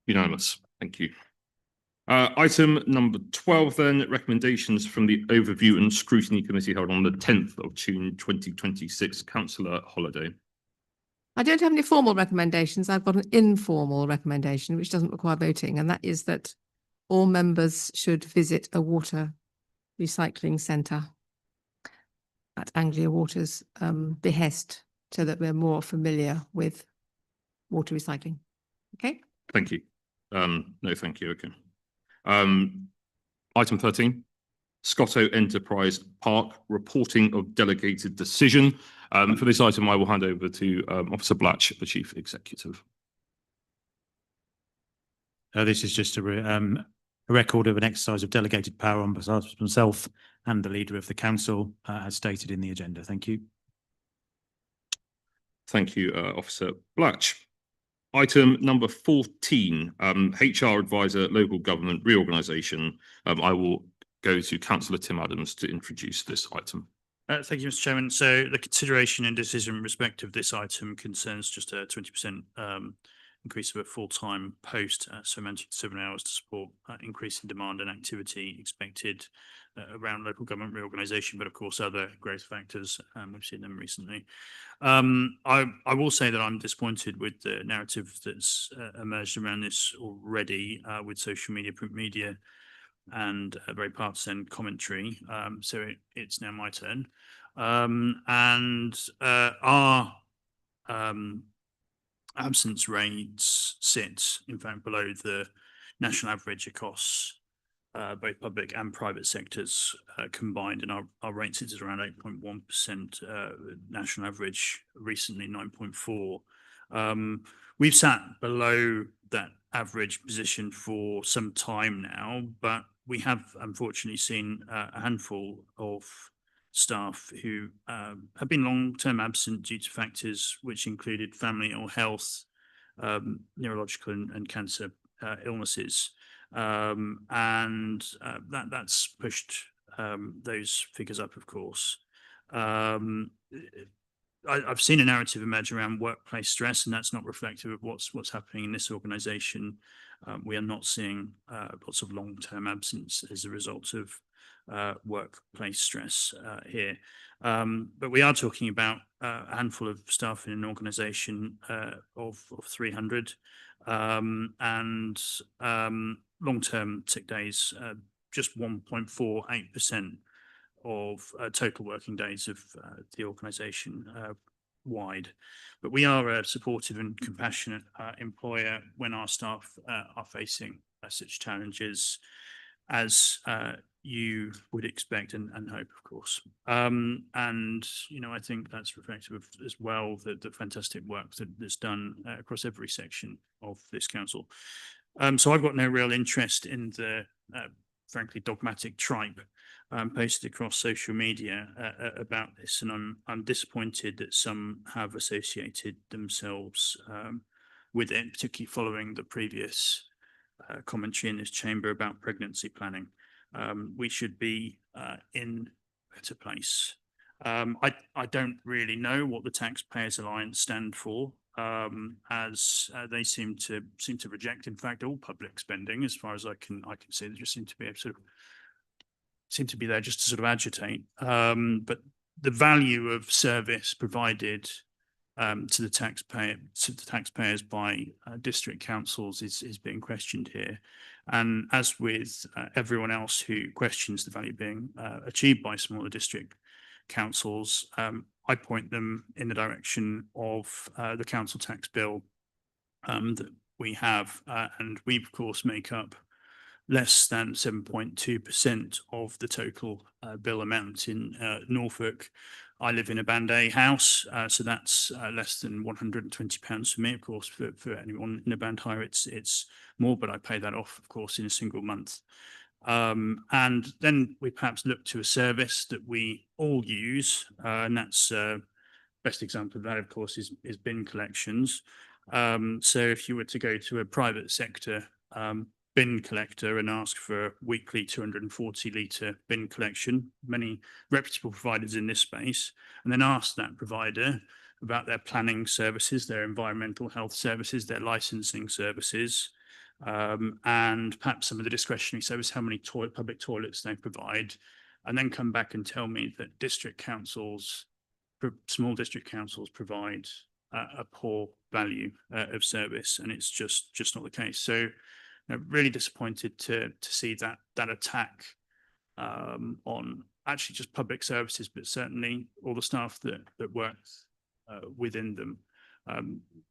Unanimous. Thank you. Item number 12 then, recommendations from the Overview and Scrutiny Committee held on the 10th of June 2026. Councillor Holliday. I don't have any formal recommendations. I've got an informal recommendation which doesn't require voting, and that is that all members should visit a water recycling centre at Anglia Water's behest, so that we're more familiar with water recycling. Okay? Thank you. No, thank you. Okay. Item 13, Scotto Enterprise Park reporting of delegated decision. For this item, I will hand over to Officer Blatch, the Chief Executive. This is just a record of an exercise of delegated power on behalf of myself and the leader of the council, as stated in the agenda. Thank you. Thank you, Officer Blatch. Item number 14, HR Advisor, Local Government Reorganisation. I will go to Councillor Tim Adams to introduce this item. Thank you, Mr. Chairman. So the consideration and decision in respect of this item concerns just a 20% increase of a full-time post, so managing 7 hours to support increase in demand and activity expected around local government reorganisation, but of course other growth factors. We've seen them recently. I will say that I'm disappointed with the narrative that's emerged around this already, with social media, print media, and a very partisan commentary. So it's now my turn. Our absence rates sit, in fact, below the national average across both public and private sectors combined, and our rate sits at around 8.1%, national average recently 9.4%. We've sat below that average position for some time now, but we have unfortunately seen a handful of staff who have been long-term absent due to factors which included family or health, neurological and cancer illnesses. That's pushed those figures up, of course. I've seen a narrative emerge around workplace stress, and that's not reflective of what's happening in this organisation. We are not seeing lots of long-term absence as a result of workplace stress here. But we are talking about a handful of staff in an organisation of 300, and long-term sick days, just 1.48% of total working days of the organisation wide. But we are a supportive and compassionate employer when our staff are facing such challenges, as you would expect and hope, of course. I think that's reflective of as well the fantastic work that's done across every section of this council. So I've got no real interest in the frankly dogmatic tripe posted across social media about this, and I'm disappointed that some have associated themselves with it, particularly following the previous commentary in this chamber about pregnancy planning. We should be in a better place. I don't really know what the Taxpayers Alliance stand for, as they seem to reject, in fact, all public spending, as far as I can see. They just seem to be there just to sort of agitate. But the value of service provided to the taxpayers by district councils is being questioned here. And as with everyone else who questions the value being achieved by smaller district councils, I point them in the direction of the council tax bill that we have, and we of course make up less than 7.2% of the total bill amount in Norfolk. I live in a Band A house, so that's less than £120 for me. Of course, for anyone in a band higher, it's more, but I pay that off, of course, in a single month. And then we perhaps look to a service that we all use, and that's best example of that, of course, is bin collections. So if you were to go to a private sector bin collector and ask for a weekly 240-litre bin collection, many reputable providers in this space, and then ask that provider about their planning services, their environmental health services, their licensing services, and perhaps some of the discretionary service, how many public toilets they provide, and then come back and tell me that district councils, small district councils provide a poor value of service, and it's just not the case. So really disappointed to see that attack on actually just public services, but certainly all the staff that works within them.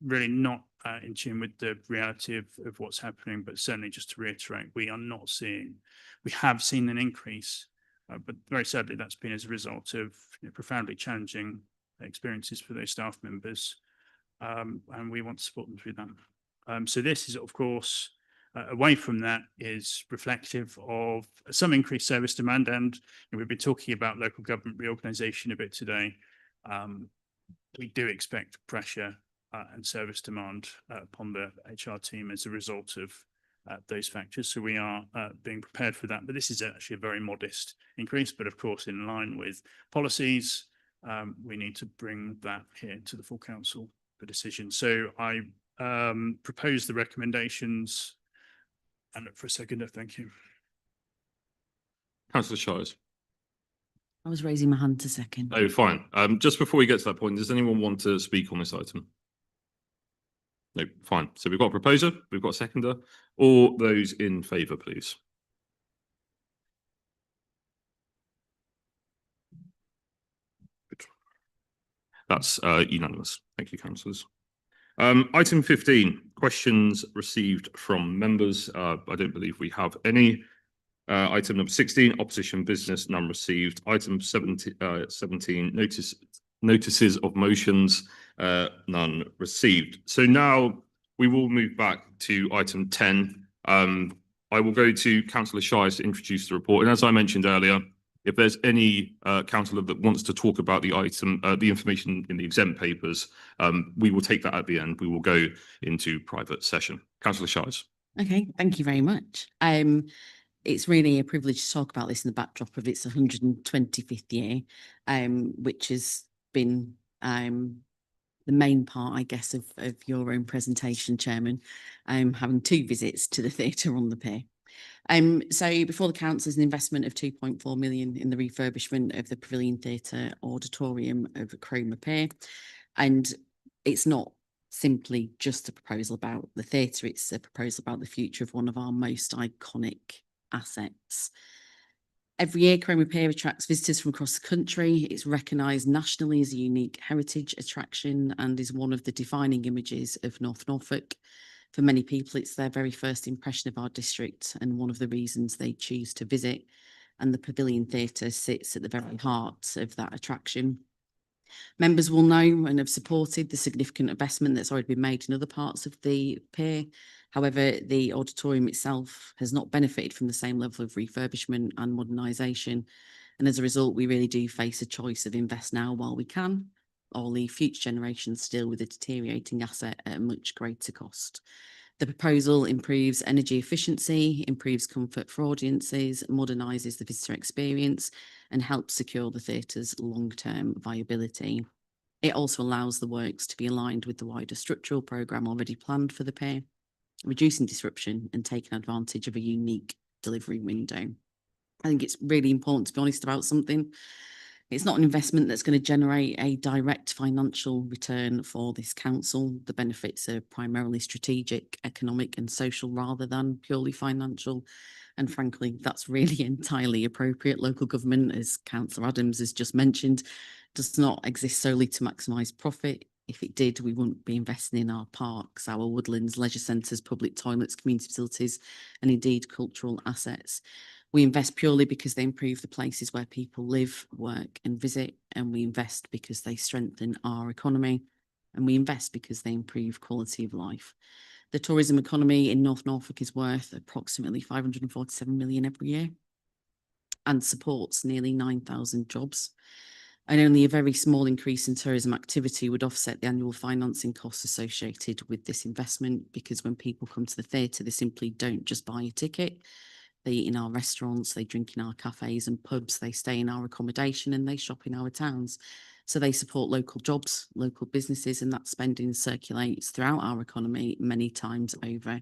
Really not in tune with the reality of what's happening, but certainly just to reiterate, we have seen an increase, but very sadly that's been as a result of profoundly challenging experiences for those staff members, and we want to support them through that. So this is, of course, away from that, is reflective of some increased service demand, and we've been talking about local government reorganisation a bit today. We do expect pressure and service demand upon the HR team as a result of those factors. So we are being prepared for that. But this is actually a very modest increase. But of course, in line with policies, we need to bring that here to the full council for decision. So I propose the recommendations and look for a seconder. Thank you. Councillor Shires. I was raising my hand to second. Oh, fine. Just before we get to that point, does anyone want to speak on this item? No, fine. So we've got a proposer, we've got a seconder. All those in favour, please. Good. That's unanimous. Thank you, councillors. Item 15, questions received from members. I don't believe we have any. Item number 16, opposition business, none received. Item 17, notices of motions, none received. So now we will move back to item 10. I will go to Councillor Shires to introduce the report. And as I mentioned earlier, if there's any councillor that wants to talk about the item, the information in the exempt papers, we will take that at the end. We will go into private session. Councillor Shires. Okay, thank you very much. It's really a privilege to talk about this in the backdrop of its 125th year, which has been the main part, I guess, of your own presentation, Chairman, having 2 visits to the theatre on the pier. So before the council is an investment of 2.4 million in the refurbishment of the Pavilion Theatre auditorium of Cromer Pier. And it's not simply just a proposal about the theatre, it's a proposal about the future of one of our most iconic assets. Every year, Cromer Pier attracts visitors from across the country. It's recognised nationally as a unique heritage attraction and is one of the defining images of North Norfolk. For many people, it's their very first impression of our district and one of the reasons they choose to visit. And the Pavilion Theatre sits at the very heart of that attraction. Members will know and have supported the significant investment that's already been made in other parts of the pier. However, the auditorium itself has not benefited from the same level of refurbishment and modernisation. And as a result, we really do face a choice of invest now while we can, or leave future generations still with a deteriorating asset at a much greater cost. The proposal improves energy efficiency, improves comfort for audiences, modernises the visitor experience, and helps secure the theatre's long-term viability. It also allows the works to be aligned with the wider structural programme already planned for the pier, reducing disruption and taking advantage of a unique delivery window. I think it's really important to be honest about something. It's not an investment that's going to generate a direct financial return for this council. The benefits are primarily strategic, economic and social rather than purely financial. And frankly, that's really entirely appropriate. Local government, as Councillor Adams has just mentioned, does not exist solely to maximise profit. If it did, we wouldn't be investing in our parks, our woodlands, leisure centres, public toilets, community facilities, and indeed cultural assets. We invest purely because they improve the places where people live, work and visit, and we invest because they strengthen our economy, and we invest because they improve quality of life. The tourism economy in North Norfolk is worth approximately 547 million every year and supports nearly 9,000 jobs. and only a very small increase in tourism activity would offset the annual financing costs associated with this investment, because when people come to the theatre, they simply don't just buy a ticket. They eat in our restaurants, they drink in our cafes and pubs, they stay in our accommodation, and they shop in our towns. So they support local jobs, local businesses, and that spending circulates throughout our economy many times over.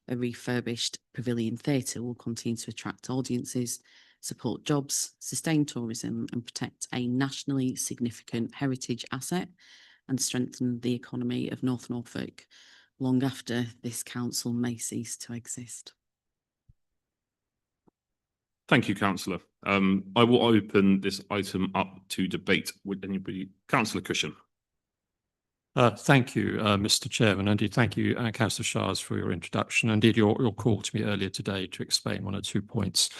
A refurbished Pavilion Theatre will continue to attract audiences, support jobs, sustain tourism, and protect a nationally significant heritage asset, and strengthen the economy of North Norfolk long after this council may cease to exist. Thank you, councillor. I will open this item up to debate. Would anybody, councillor Cushion? Thank you, Mr. Chairman. Indeed, thank you, Councillor Shires, for your introduction. Indeed, your call to me earlier today to explain 1 or 2 points.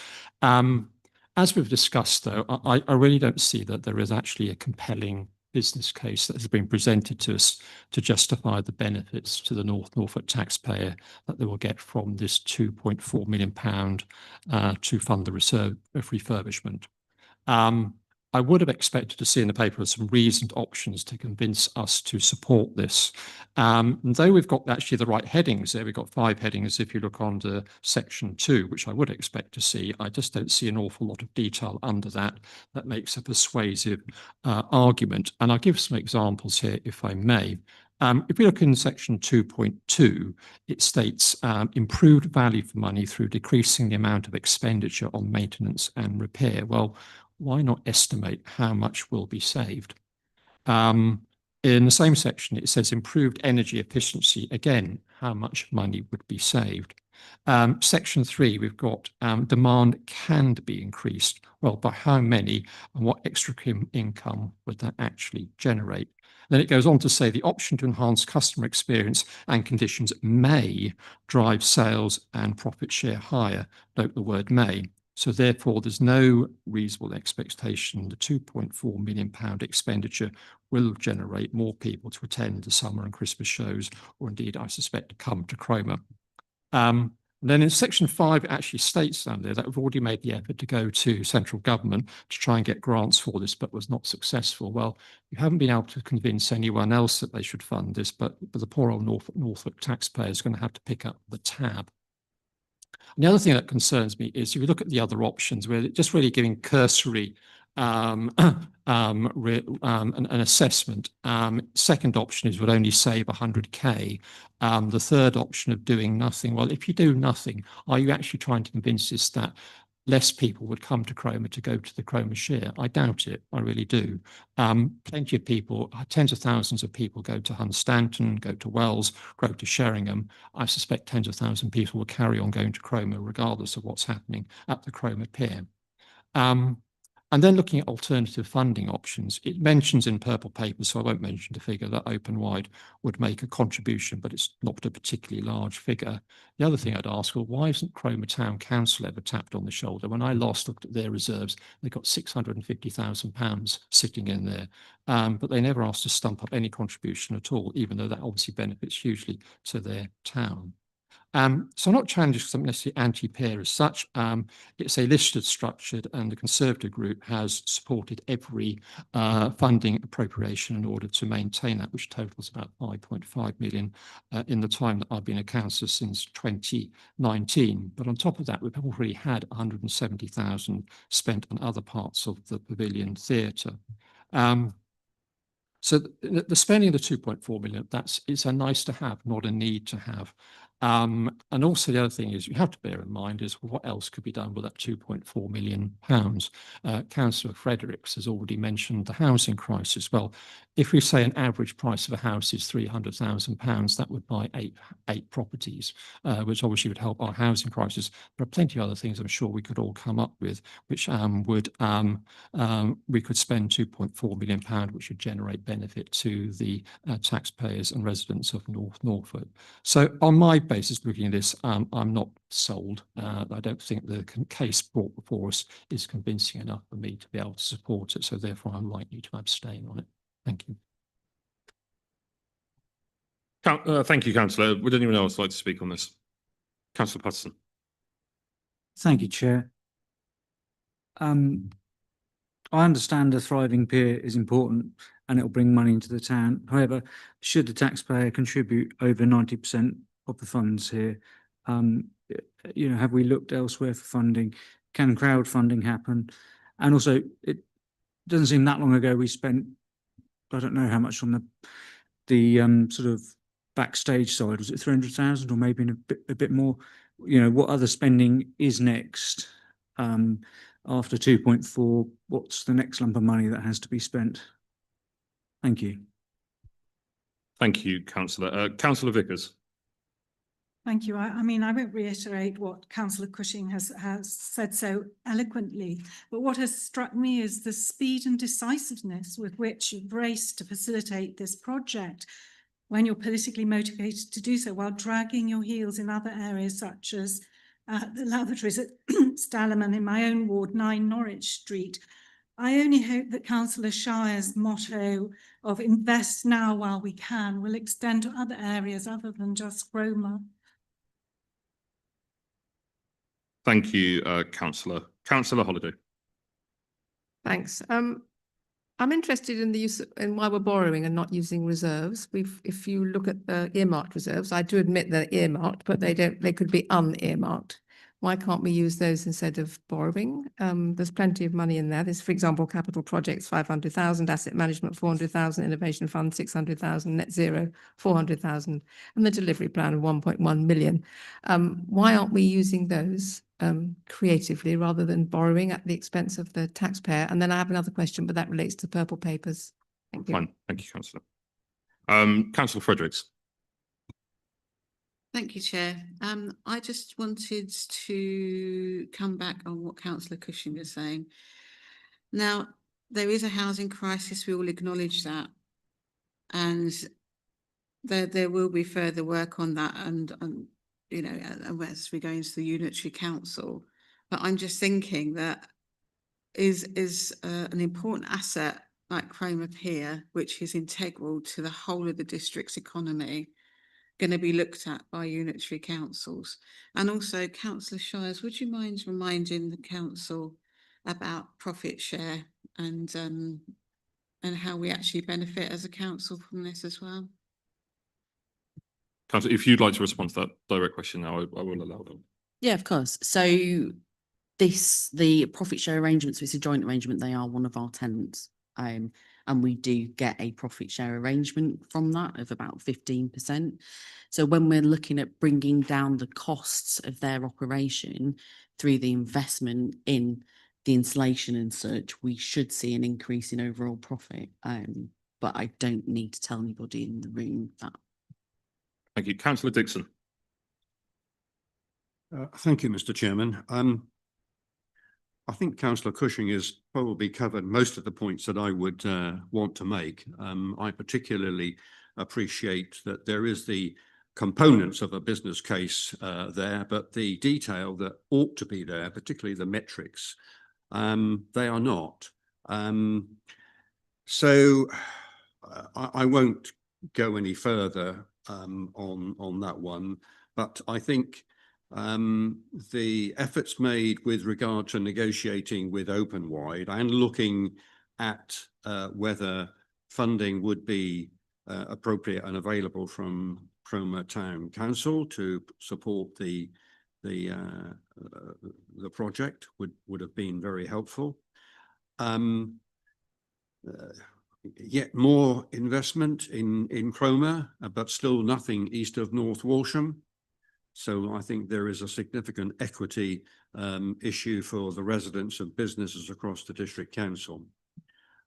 As we've discussed, though, I really don't see that there is actually a compelling business case that has been presented to us to justify the benefits to the North Norfolk taxpayer that they will get from this £2.4 million to fund the refurbishment. I would have expected to see in the paper some reasoned options to convince us to support this. And though we've got actually the right headings there, we've got 5 headings if you look under section 2, which I would expect to see, I just don't see an awful lot of detail under that makes a persuasive argument. And I'll give some examples here, if I may. If we look in section 2.2, it states improved value for money through decreasing the amount of expenditure on maintenance and repair. Well, why not estimate how much will be saved? In the same section, it says improved energy efficiency. Again, how much money would be saved? Section 3, we've got demand can be increased. Well, by how many, and what extra income would that actually generate? Then it goes on to say the option to enhance customer experience and conditions may drive sales and profit share higher. Note the word may. So therefore, there's no reasonable expectation the £2.4 million expenditure will generate more people to attend the summer and Christmas shows, or indeed, I suspect, come to Cromer. Then in section 5, it actually states down there that we've already made the effort to go to central government to try and get grants for this, but was not successful. Well, you haven't been able to convince anyone else that they should fund this, but the poor old Norfolk taxpayer is going to have to pick up the tab. And the other thing that concerns me is if you look at the other options, we're just really giving cursory an assessment. Second option is would only save 100k. The third option of doing nothing. Well, if you do nothing, are you actually trying to convince us that less people would come to Cromer to go to the Cromer share? I doubt it. I really do. Plenty of people, tens of thousands of people go to Hunstanton, go to Wells, go to Sheringham. I suspect tens of thousands of people will carry on going to Cromer regardless of what's happening at the Cromer pier. And then looking at alternative funding options, it mentions in purple paper, so I won't mention the figure, that Open Wide would make a contribution, but it's not a particularly large figure. The other thing I'd ask, well, why isn't Cromer Town Council ever tapped on the shoulder? When I last looked at their reserves, they got £650,000 sitting in there, but they never asked to stump up any contribution at all, even though that obviously benefits hugely to their town. So I'm not challenging because I'm necessarily anti-peer as such. It's a listed, structured, and the Conservative group has supported every funding appropriation in order to maintain that, which totals about 5.5 million in the time that I've been a councillor since 2019. But on top of that, we've already had 170,000 spent on other parts of the Pavilion Theatre. So the spending of the 2.4 million, it's a nice to have, not a need to have. And also the other thing is you have to bear in mind is what else could be done with that £2.4 million. Councillor Fredericks has already mentioned the housing crisis. Well, if we say an average price of a house is £300,000, that would buy eight properties, which obviously would help our housing crisis. There are plenty of other things I'm sure we could all come up with, which we could spend £2.4 million, which would generate benefit to the taxpayers and residents of North Norfolk. So on my basis, looking at this, I'm not sold. I don't think the case brought before us is convincing enough for me to be able to support it. So therefore, I'm likely to abstain on it. Thank you. Thank you, Councillor. Would anyone else like to speak on this? Councillor Patterson. Thank you, Chair. I understand a thriving pier is important and it'll bring money into the town. However, should the taxpayer contribute over 90% of the funds here, have we looked elsewhere for funding? Can crowdfunding happen? And also, it doesn't seem that long ago we spent, I don't know how much on the sort of backstage side. Was it 300,000 or maybe a bit more? What other spending is next? After 2.4, what's the next lump of money that has to be spent? Thank you. Thank you, Councillor. Councillor Vickers. Thank you. I mean, I won't reiterate what Councillor Cushing has said so eloquently, but what has struck me is the speed and decisiveness with which you've raced to facilitate this project when you're politically motivated to do so, while dragging your heels in other areas such as the lavatories at Stalham and in my own ward, 9 Norwich Street. I only hope that Councillor Shire's motto of invest now while we can will extend to other areas other than just Cromer. Thank you, Councillor. Councillor Holiday. Thanks. I'm interested in the use in why we're borrowing and not using reserves. If you look at the earmarked reserves, I do admit they're earmarked, but they could be unearmarked. Why can't we use those instead of borrowing? There's plenty of money in there. There's, for example, capital projects, 500,000, asset management, 400,000, innovation fund, 600,000, net zero, 400,000, and the delivery plan of 1.1 million. Why aren't we using those creatively rather than borrowing at the expense of the taxpayer? And then I have another question, but that relates to purple papers. Thank you. Fine. Thank you, Councillor. Councillor Fredericks. Thank you, Chair. I just wanted to come back on what Councillor Cushing was saying. Now, there is a housing crisis, we all acknowledge that. And there will be further work on that and as we go into the unitary council. But I'm just thinking that is an important asset like Cromer Pier, which is integral to the whole of the district's economy, going to be looked at by unitary councils? And also, Councillor Shires, would you mind reminding the council about profit share and how we actually benefit as a council from this as well? Councillor, if you'd like to respond to that direct question now, I will allow them. Yeah, of course. So the profit share arrangements, it's a joint arrangement, they are one of our tenants. And we do get a profit share arrangement from that of about 15%. So when we're looking at bringing down the costs of their operation through the investment in the installation and such, we should see an increase in overall profit. But I don't need to tell anybody in the room that. Thank you. Councillor Dixon. Thank you, Mr. Chairman. I think Councillor Cushing has probably covered most of the points that I would want to make. I particularly appreciate that there is the components of a business case there, but the detail that ought to be there, particularly the metrics, they are not. So I won't go any further on that one, but I think the efforts made with regard to negotiating with Openwide and looking at whether funding would be appropriate and available from Cromer Town Council to support the project would have been very helpful. Yet more investment in Cromer, but still nothing east of North Walsham. So I think there is a significant equity issue for the residents and businesses across the district council.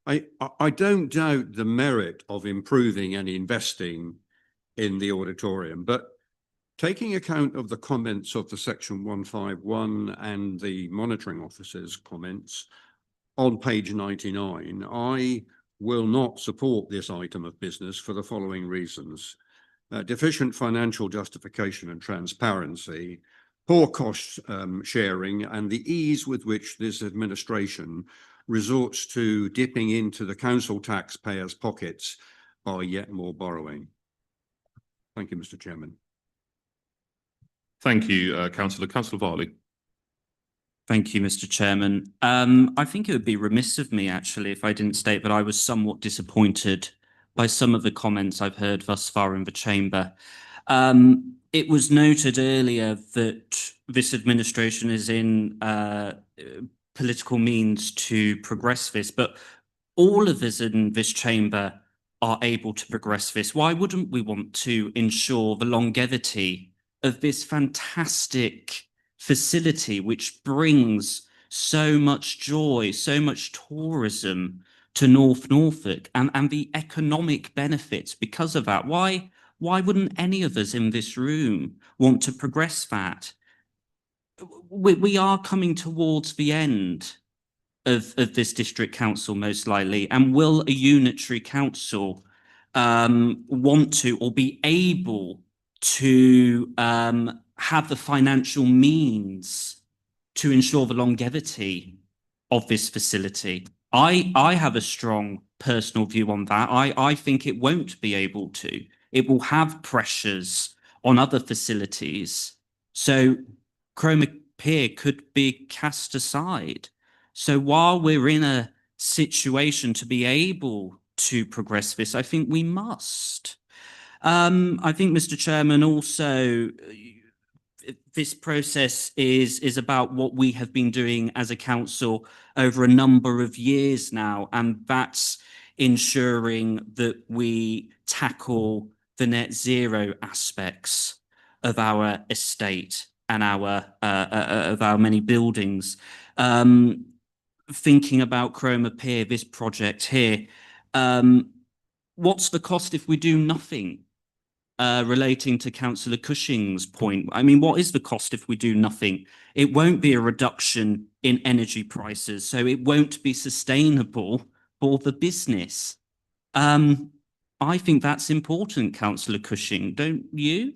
I don't doubt the merit of improving and investing in the auditorium, but taking account of the comments of the Section 151 and the monitoring officer's comments on page 99, I will not support this item of business for the following reasons. Deficient financial justification and transparency, poor cost sharing, and the ease with which this administration resorts to dipping into the council taxpayers' pockets by yet more borrowing. Thank you, Mr. Chairman. Thank you, Councillor. Councillor Varley. Thank you, Mr. Chairman. I think it would be remiss of me actually if I didn't state that I was somewhat disappointed by some of the comments I've heard thus far in the chamber. It was noted earlier that this administration is in political means to progress this, but all of us in this chamber are able to progress this. Why wouldn't we want to ensure the longevity of this fantastic facility, which brings so much joy, so much tourism to North Norfolk, and the economic benefits because of that? Why wouldn't any of us in this room want to progress that? We are coming towards the end of this district council, most likely, and will a unitary council want to or be able to have the financial means to ensure the longevity of this facility? I have a strong personal view on that. I think it won't be able to. It will have pressures on other facilities. So Cromer Pier could be cast aside. So while we're in a situation to be able to progress this, I think we must. I think, Mr. Chairman, also this process is about what we have been doing as a council over a number of years now, and that's ensuring that we tackle the net zero aspects of our estate and of our many buildings. Thinking about Cromer Pier, this project here, what's the cost if we do nothing? Relating to Councillor Cushing's point, I mean, what is the cost if we do nothing? It won't be a reduction in energy prices, so it won't be sustainable for the business. I think that's important, Councillor Cushing, don't you?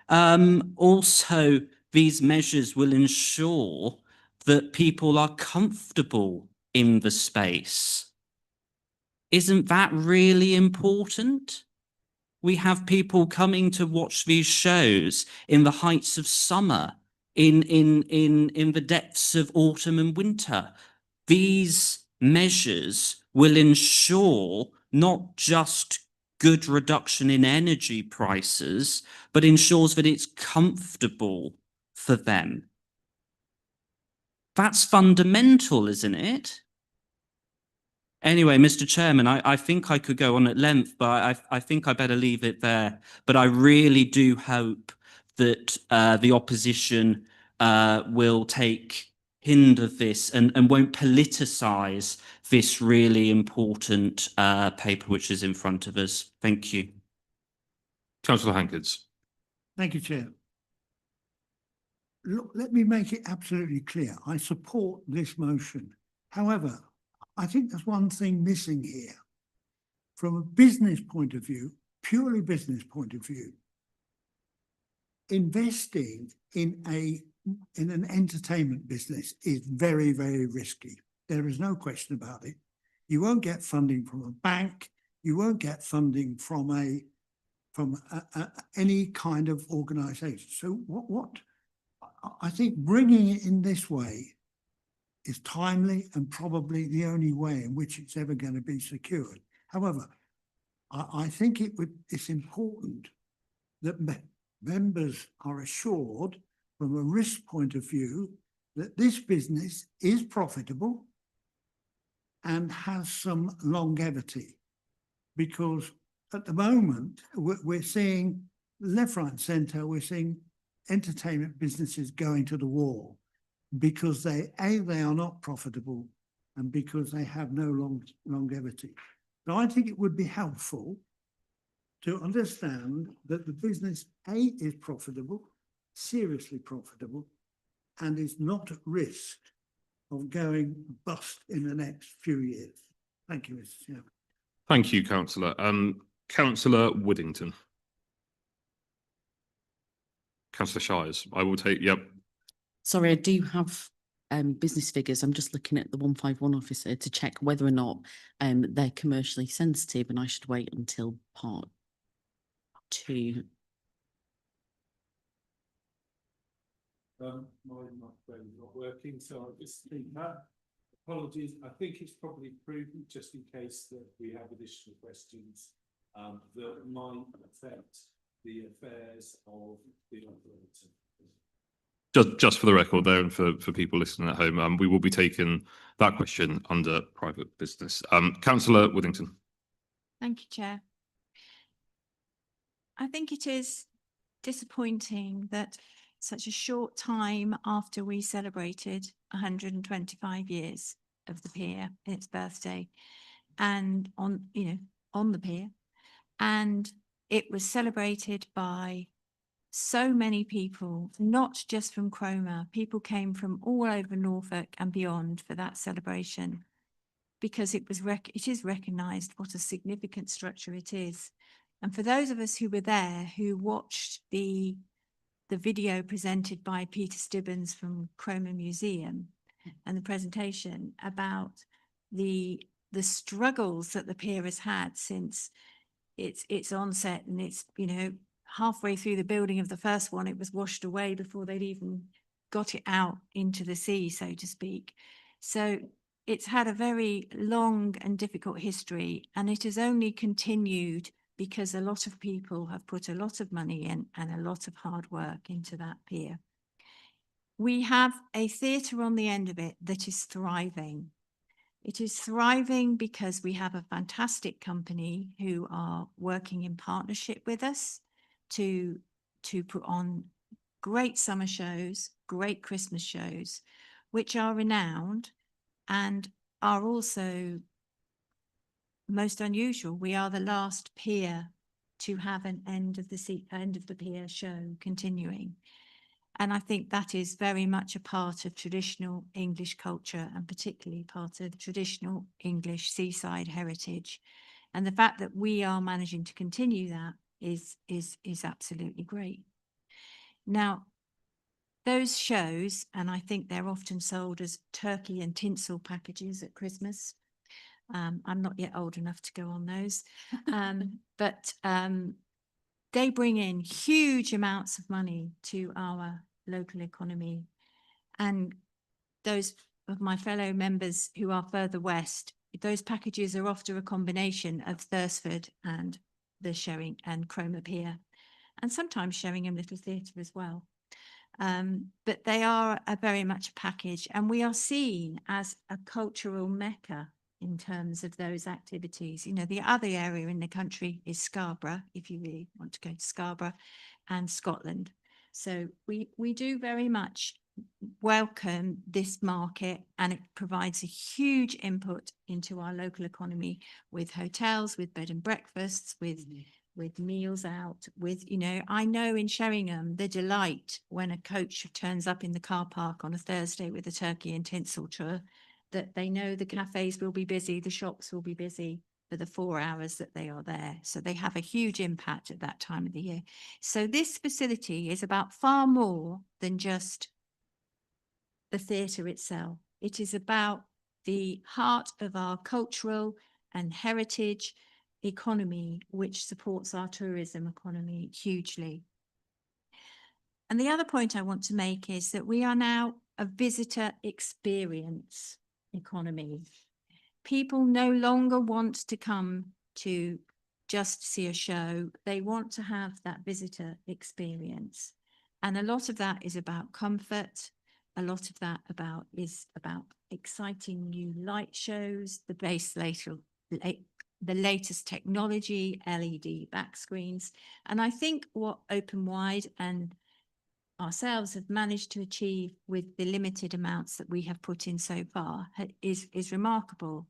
Also, these measures will ensure that people are comfortable in the space. Isn't that really important? We have people coming to watch these shows in the heights of summer, in the depths of autumn and winter. These measures will ensure not just good reduction in energy prices, but ensures that it's comfortable for them. That's fundamental, isn't it? Anyway, Mr. Chairman, I think I could go on at length, but I think I better leave it there. But I really do hope that the opposition will take hind of this and won't politicise this really important paper which is in front of us. Thank you. Councillor Hankids. Thank you, Chair. Look, let me make it absolutely clear. I support this motion. However, I think there's one thing missing here. From a business point of view, purely business point of view, investing in an entertainment business is very, very risky. There is no question about it. You won't get funding from a bank. You won't get funding from any kind of organisation. So what I think bringing it in this way is timely and probably the only way in which it's ever going to be secured. However, I think it's important that members are assured from a risk point of view that this business is profitable and has some longevity. Because at the moment, we're seeing left, right, and centre, we're seeing entertainment businesses going to the wall because they are not profitable and because they have no longevity. So I think it would be helpful to understand that the business is profitable, seriously profitable, and is not at risk of going bust in the next few years. Thank you, Mr. Chairman. Thank you, Councillor. Councillor Woodington. Councillor Shires, I will take, yep. Sorry, I do have business figures. I'm just looking at the 151 officer to check whether or not they're commercially sensitive, and I should wait until part 2. My microphone's not working, so I'll just speak up. Apologies. I think it's probably prudent, just in case that we have additional questions, that might affect the affairs of the operator. Just for the record there, and for people listening at home, we will be taking that question under private business. Councillor Whittington. Thank you, Chair. I think it is disappointing that such a short time after we celebrated 125 years of the pier, its birthday, and on the pier, and it was celebrated by so many people, not just from Cromer. People came from all over Norfolk and beyond for that celebration, because it is recognised what a significant structure it is. And for those of us who were there, who watched the video presented by Peter Stibbons from Cromer Museum and the presentation about the struggles that the pier has had since its onset, and it's, halfway through the building of the first one, it was washed away before they'd even got it out into the sea, so to speak. So it's had a very long and difficult history, and it has only continued because a lot of people have put a lot of money in and a lot of hard work into that pier. We have a theatre on the end of it that is thriving. It is thriving because we have a fantastic company who are working in partnership with us to put on great summer shows, great Christmas shows, which are renowned and are also most unusual. We are the last pier to have an end of the pier show continuing. And I think that is very much a part of traditional English culture, and particularly part of traditional English seaside heritage. And the fact that we are managing to continue that is absolutely great. Now, those shows, and I think they're often sold as turkey and tinsel packages at Christmas. I'm not yet old enough to go on those, but they bring in huge amounts of money to our local economy. And those of my fellow members who are further west, those packages are often a combination of Thursford and the Shering and Cromer Pier, and sometimes Sheringham Little Theatre as well. But they are very much a package, and we are seen as a cultural mecca in terms of those activities. The other area in the country is Scarborough, if you really want to go to Scarborough, and Scotland. So we do very much welcome this market, and it provides a huge input into our local economy with hotels, with bed and breakfasts, with meals out, I know in Sheringham, the delight when a coach turns up in the car park on a Thursday with a turkey and tinsel tour, that they know the cafes will be busy, the shops will be busy for the 4 hours that they are there. So they have a huge impact at that time of the year. So this facility is about far more than just the theatre itself. It is about the heart of our cultural and heritage economy, which supports our tourism economy hugely. And the other point I want to make is that we are now a visitor experience economy. People no longer want to come to just see a show. They want to have that visitor experience. And a lot of that is about comfort. A lot of that is about exciting new light shows, the latest technology, LED back screens. And I think what Open Wide and ourselves have managed to achieve with the limited amounts that we have put in so far is remarkable.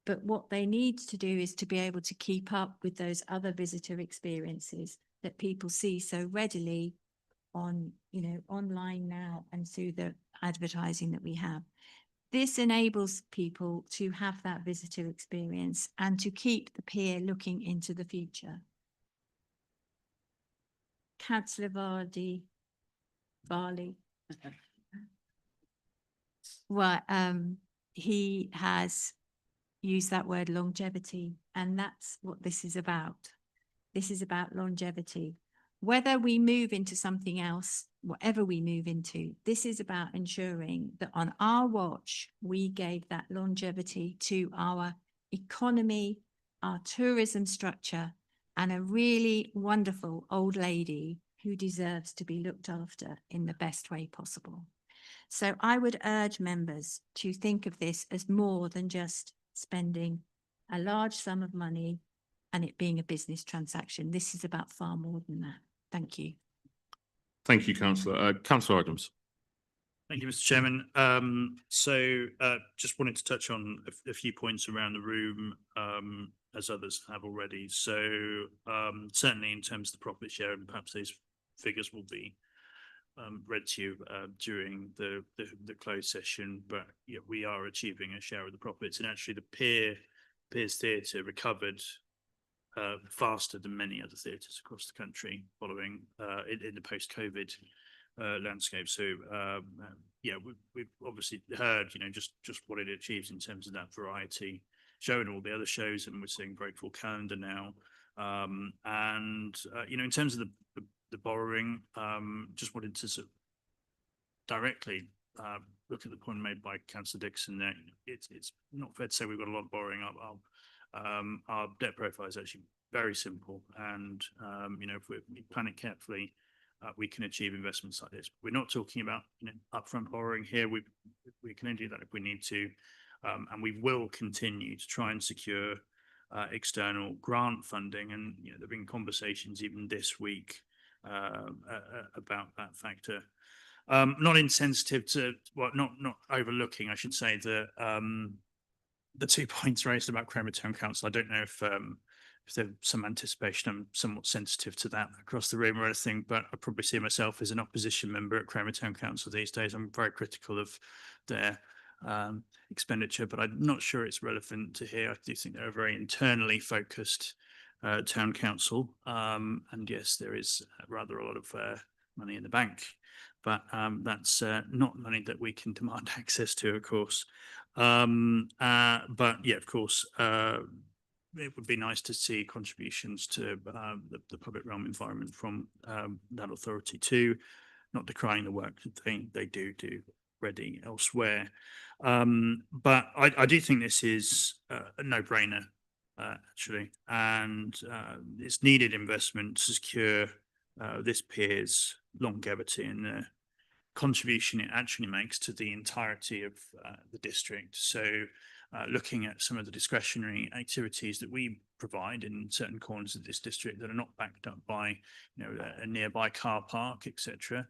But what they need to do is to be able to keep up with those other visitor experiences that people see so readily on, online now and through the advertising that we have. This enables people to have that visitor experience and to keep the pier looking into the future. Councillor Varley. Well, he has used that word longevity, and that's what this is about. This is about longevity. whether we move into something else, whatever we move into, this is about ensuring that on our watch, we gave that longevity to our economy, our tourism structure, and a really wonderful old lady who deserves to be looked after in the best way possible. So I would urge members to think of this as more than just spending a large sum of money and it being a business transaction. This is about far more than that. Thank you. Thank you, Councillor. Councillor Adams. Thank you, Mr. Chairman. Just wanted to touch on a few points around the room, as others have already. So certainly in terms of the profit share, and perhaps these figures will be read to you during the closed session, but yeah, we are achieving a share of the profits, and actually the Piers Theatre recovered faster than many other theatres across the country following in the post-COVID landscape. So yeah, we've obviously heard, you know, just what it achieves in terms of that variety show and all the other shows, and we're seeing very full calendar now. You know, in terms of the borrowing, just wanted to sort of directly look at the point made by Councillor Dixon that it's not fair to say we've got a lot of borrowing. Our debt profile is actually very simple, and you know, if we plan it carefully, we can achieve investments like this. We're not talking about, you know, upfront borrowing here. We can only do that if we need to, and we will continue to try and secure external grant funding. And you know, there've been conversations even this week about that factor. Not insensitive to, well, not overlooking, I should say, the 2 points raised about Cranmer Town Council. I don't know if there's some anticipation I'm somewhat sensitive to that across the room or anything, but I probably see myself as an opposition member at Cranmer Town Council these days. I'm very critical of their expenditure, but I'm not sure it's relevant to here. I do think they're a very internally focused town council, and yes, there is rather a lot of money in the bank, but that's not money that we can demand access to, of course. But yeah, of course, it would be nice to see contributions to the public realm environment from that authority too, not decrying the work that they do already elsewhere. But I do think this is a no-brainer, actually, and it's needed investment to secure this Piers longevity and the contribution it actually makes to the entirety of the district. So looking at some of the discretionary activities that we provide in certain corners of this district that are not backed up by, you know, a nearby car park, etc.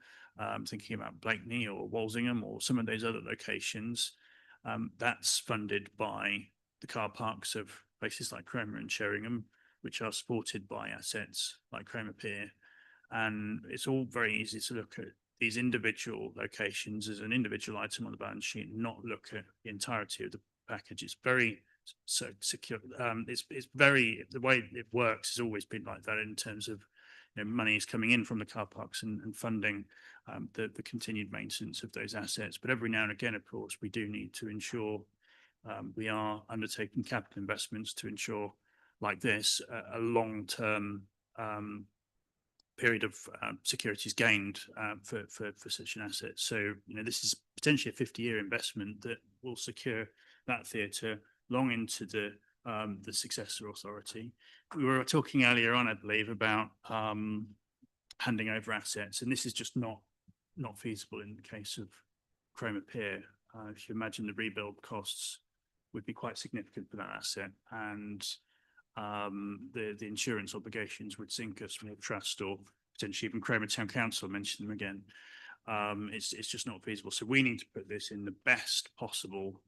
Thinking about Blakeney or Walsingham or some of those other locations, that's funded by the car parks of places like Cromer and Sheringham, which are supported by assets like Cromer Pier. And it's all very easy to look at these individual locations as an individual item on the balance sheet and not look at the entirety of the package. It's very secure. It's very, the way it works has always been like that in terms of, you know, money is coming in from the car parks and funding the continued maintenance of those assets. But every now and again, of course, we do need to ensure we are undertaking capital investments to ensure, like this, a long-term period of security is gained for such an asset. So, you know, this is potentially a 50-year investment that will secure that theatre long into the successor authority. We were talking earlier on, I believe, about handing over assets, and this is just not feasible in the case of Cromer Pier. If you imagine, the rebuild costs would be quite significant for that asset, and the insurance obligations would sink us from the trust, or potentially even Cromer Town Council, mention them again. It's just not feasible. So we need to put this in the best possible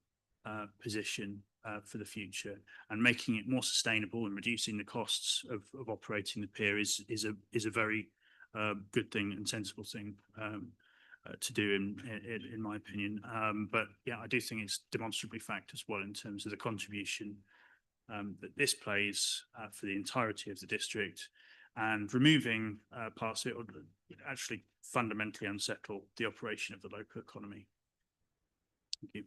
position for the future, and making it more sustainable and reducing the costs of operating the pier is a very good thing and sensible thing to do in my opinion. But yeah, I do think it's demonstrably fact as well in terms of the contribution that this plays for the entirety of the district, and removing parts of it would actually fundamentally unsettle the operation of the local economy. Thank you.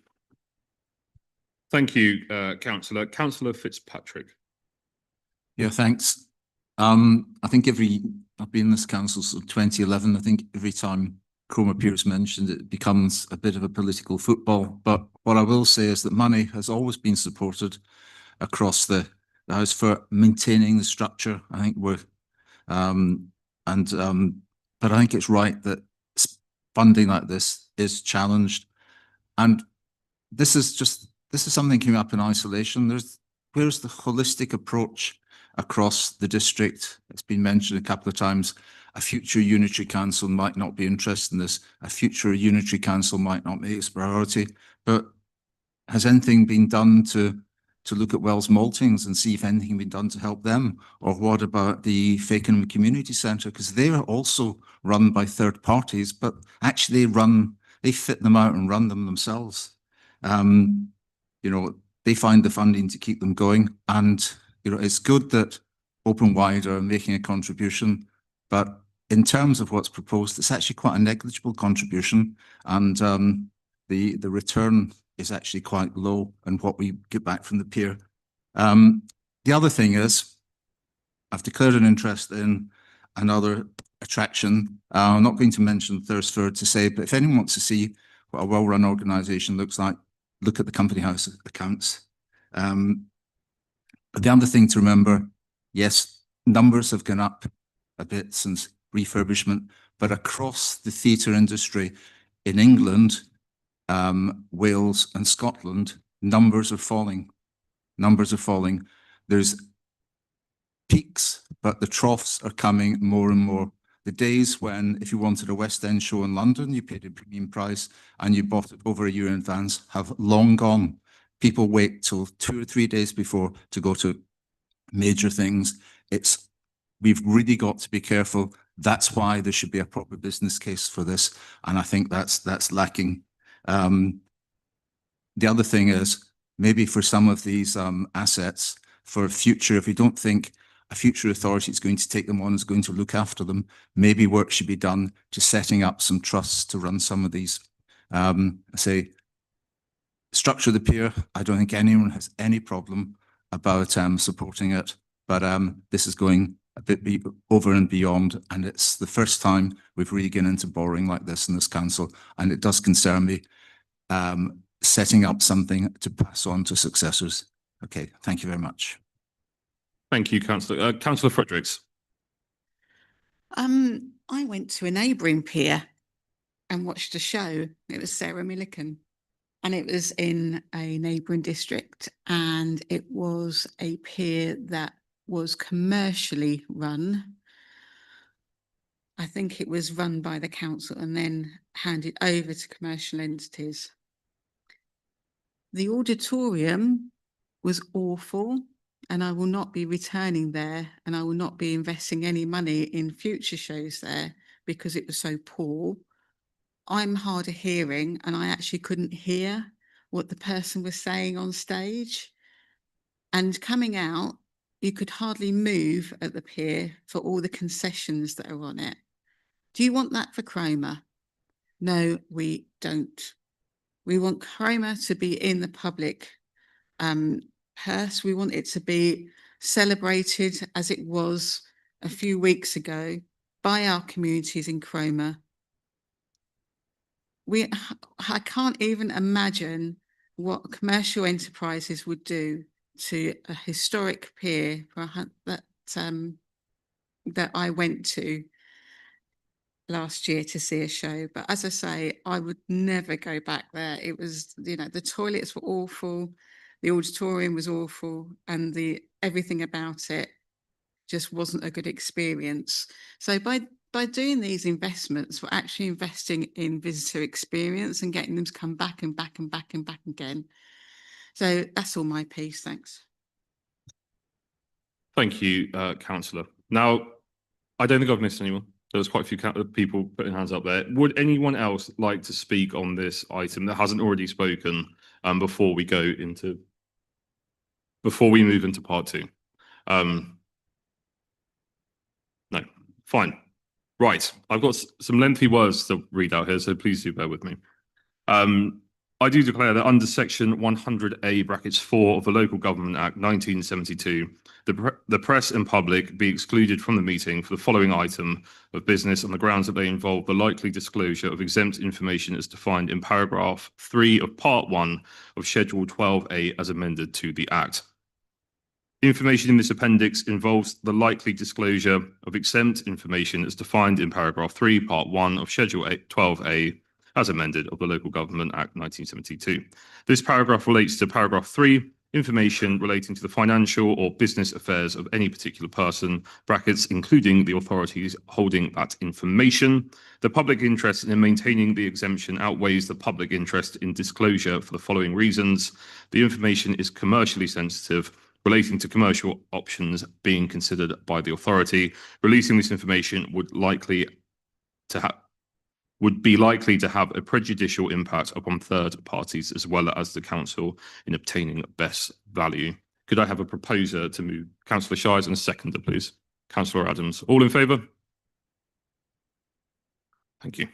Thank you, Councillor. Councillor Fitzpatrick. Yeah, thanks. I think every I've been in this council since 2011. I think every time Cromer Pierce mentioned it becomes a bit of a political football. But what I will say is that money has always been supported across the House for maintaining the structure. I think we're, but I think it's right that funding like this is challenged. And this is something coming up in isolation. Where's the holistic approach across the district? It's been mentioned a couple of times. A future unitary council might not be interested in this. A future unitary council might not make its priority. But has anything been done to look at Wells Maltings and see if anything can be done to help them? Or what about the Fakenham Community Centre? Because they are also run by third parties, but actually they fit them out and run them themselves. You know, they find the funding to keep them going. And, you know, it's good that Open Wide are making a contribution, but in terms of what's proposed, it's actually quite a negligible contribution. And the return is actually quite low and what we get back from the peer. The other thing is, I've declared an interest in another attraction. I'm not going to mention Thursford to say, but if anyone wants to see what a well-run organisation looks like, look at the Company House accounts. But the other thing to remember, yes, numbers have gone up a bit since refurbishment, but across the theatre industry in England, Wales and Scotland, numbers are falling. Numbers are falling. There's peaks, but the troughs are coming more and more. The days when if you wanted a West End show in London, you paid a premium price and you bought it over a year in advance have long gone. People wait till 2 or 3 days before to go to major things. We've really got to be careful. That's why there should be a proper business case for this. And I think that's lacking. The other thing is maybe for some of these assets for future, if we don't think a future authority is going to take them on, is going to look after them, maybe work should be done to setting up some trusts to run some of these. I say, structure the peer. I don't think anyone has any problem about supporting it, but this is going a bit over and beyond, and it's the first time we've really gone into borrowing like this in this council, and it does concern me setting up something to pass on to successors. Okay, thank you very much. Thank you, Councillor. Councillor Fredericks. I went to a neighbouring pier and watched a show. It was Sarah Milliken, and it was in a neighbouring district, and it was a pier that was commercially run. I think it was run by the council and then handed over to commercial entities. The auditorium was awful, and I will not be returning there, and I will not be investing any money in future shows there because it was so poor. I'm hard of hearing, and I actually couldn't hear what the person was saying on stage. And coming out, you could hardly move at the pier for all the concessions that are on it. Do you want that for Cromer? No, we don't. We want Cromer to be in the public purse. We want it to be celebrated as it was a few weeks ago by our communities in Cromer. I can't even imagine what commercial enterprises would do to a historic pier that I went to last year to see a show. But as I say, I would never go back there. It was, you know, the toilets were awful, the auditorium was awful, and everything about it just wasn't a good experience. So by doing these investments, we're actually investing in visitor experience and getting them to come back and back and back and back again. So that's all my piece. Thanks. Thank you, Councillor. Now, I don't think I've missed anyone. There's quite a few people putting hands up there. Would anyone else like to speak on this item that hasn't already spoken before we move into part two? No, fine. Right, I've got some lengthy words to read out here, so please do bear with me. I do declare that under section 100A brackets 4 of the Local Government Act 1972, the press and public be excluded from the meeting for the following item of business on the grounds that they involve the likely disclosure of exempt information as defined in paragraph 3 of part 1 of Schedule 12A as amended to the Act. Information in this appendix involves the likely disclosure of exempt information as defined in paragraph 3, part 1 of Schedule 12A as amended of the Local Government Act 1972. This paragraph relates to paragraph 3, information relating to the financial or business affairs of any particular person, brackets, including the authorities holding that information. The public interest in maintaining the exemption outweighs the public interest in disclosure for the following reasons. The information is commercially sensitive, relating to commercial options being considered by the authority. Releasing this information would be likely to have a prejudicial impact upon third parties as well as the council in obtaining best value. Could I have a proposer to move? Councillor Shires and a seconder, please. Councillor Adams. All in favour? Thank you.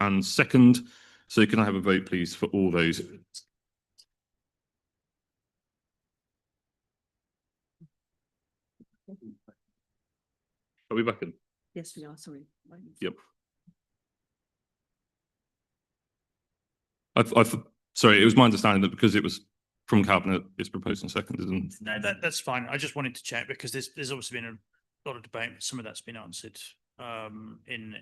and second. So can I have a vote, please, for all those? Are we back in? Yes, we are, sorry. Yep. Sorry, it was my understanding that because it was from cabinet, it's proposed and seconded. And No, that's fine. I just wanted to check because there's obviously been a lot of debate. Some of that's been answered in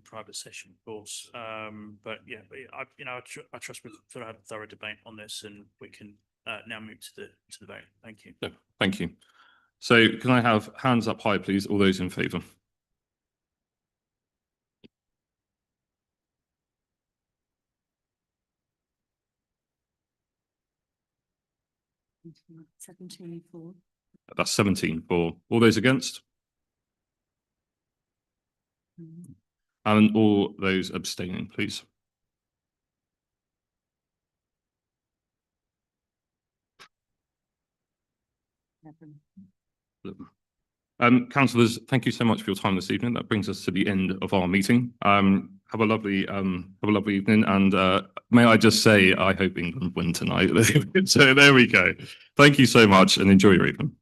private session, of course. But yeah, I trust we'll have a thorough debate on this, and we can now move to the vote. Thank you. no, thank you. So can I have hands up high, please? All those in favour? That's 17 for. All those against? And all those abstaining, please. Councillors, thank you so much for your time this evening. That brings us to the end of our meeting. Have a lovely evening, and may I just say, I hope England win tonight. So there we go. Thank you so much, and enjoy your evening.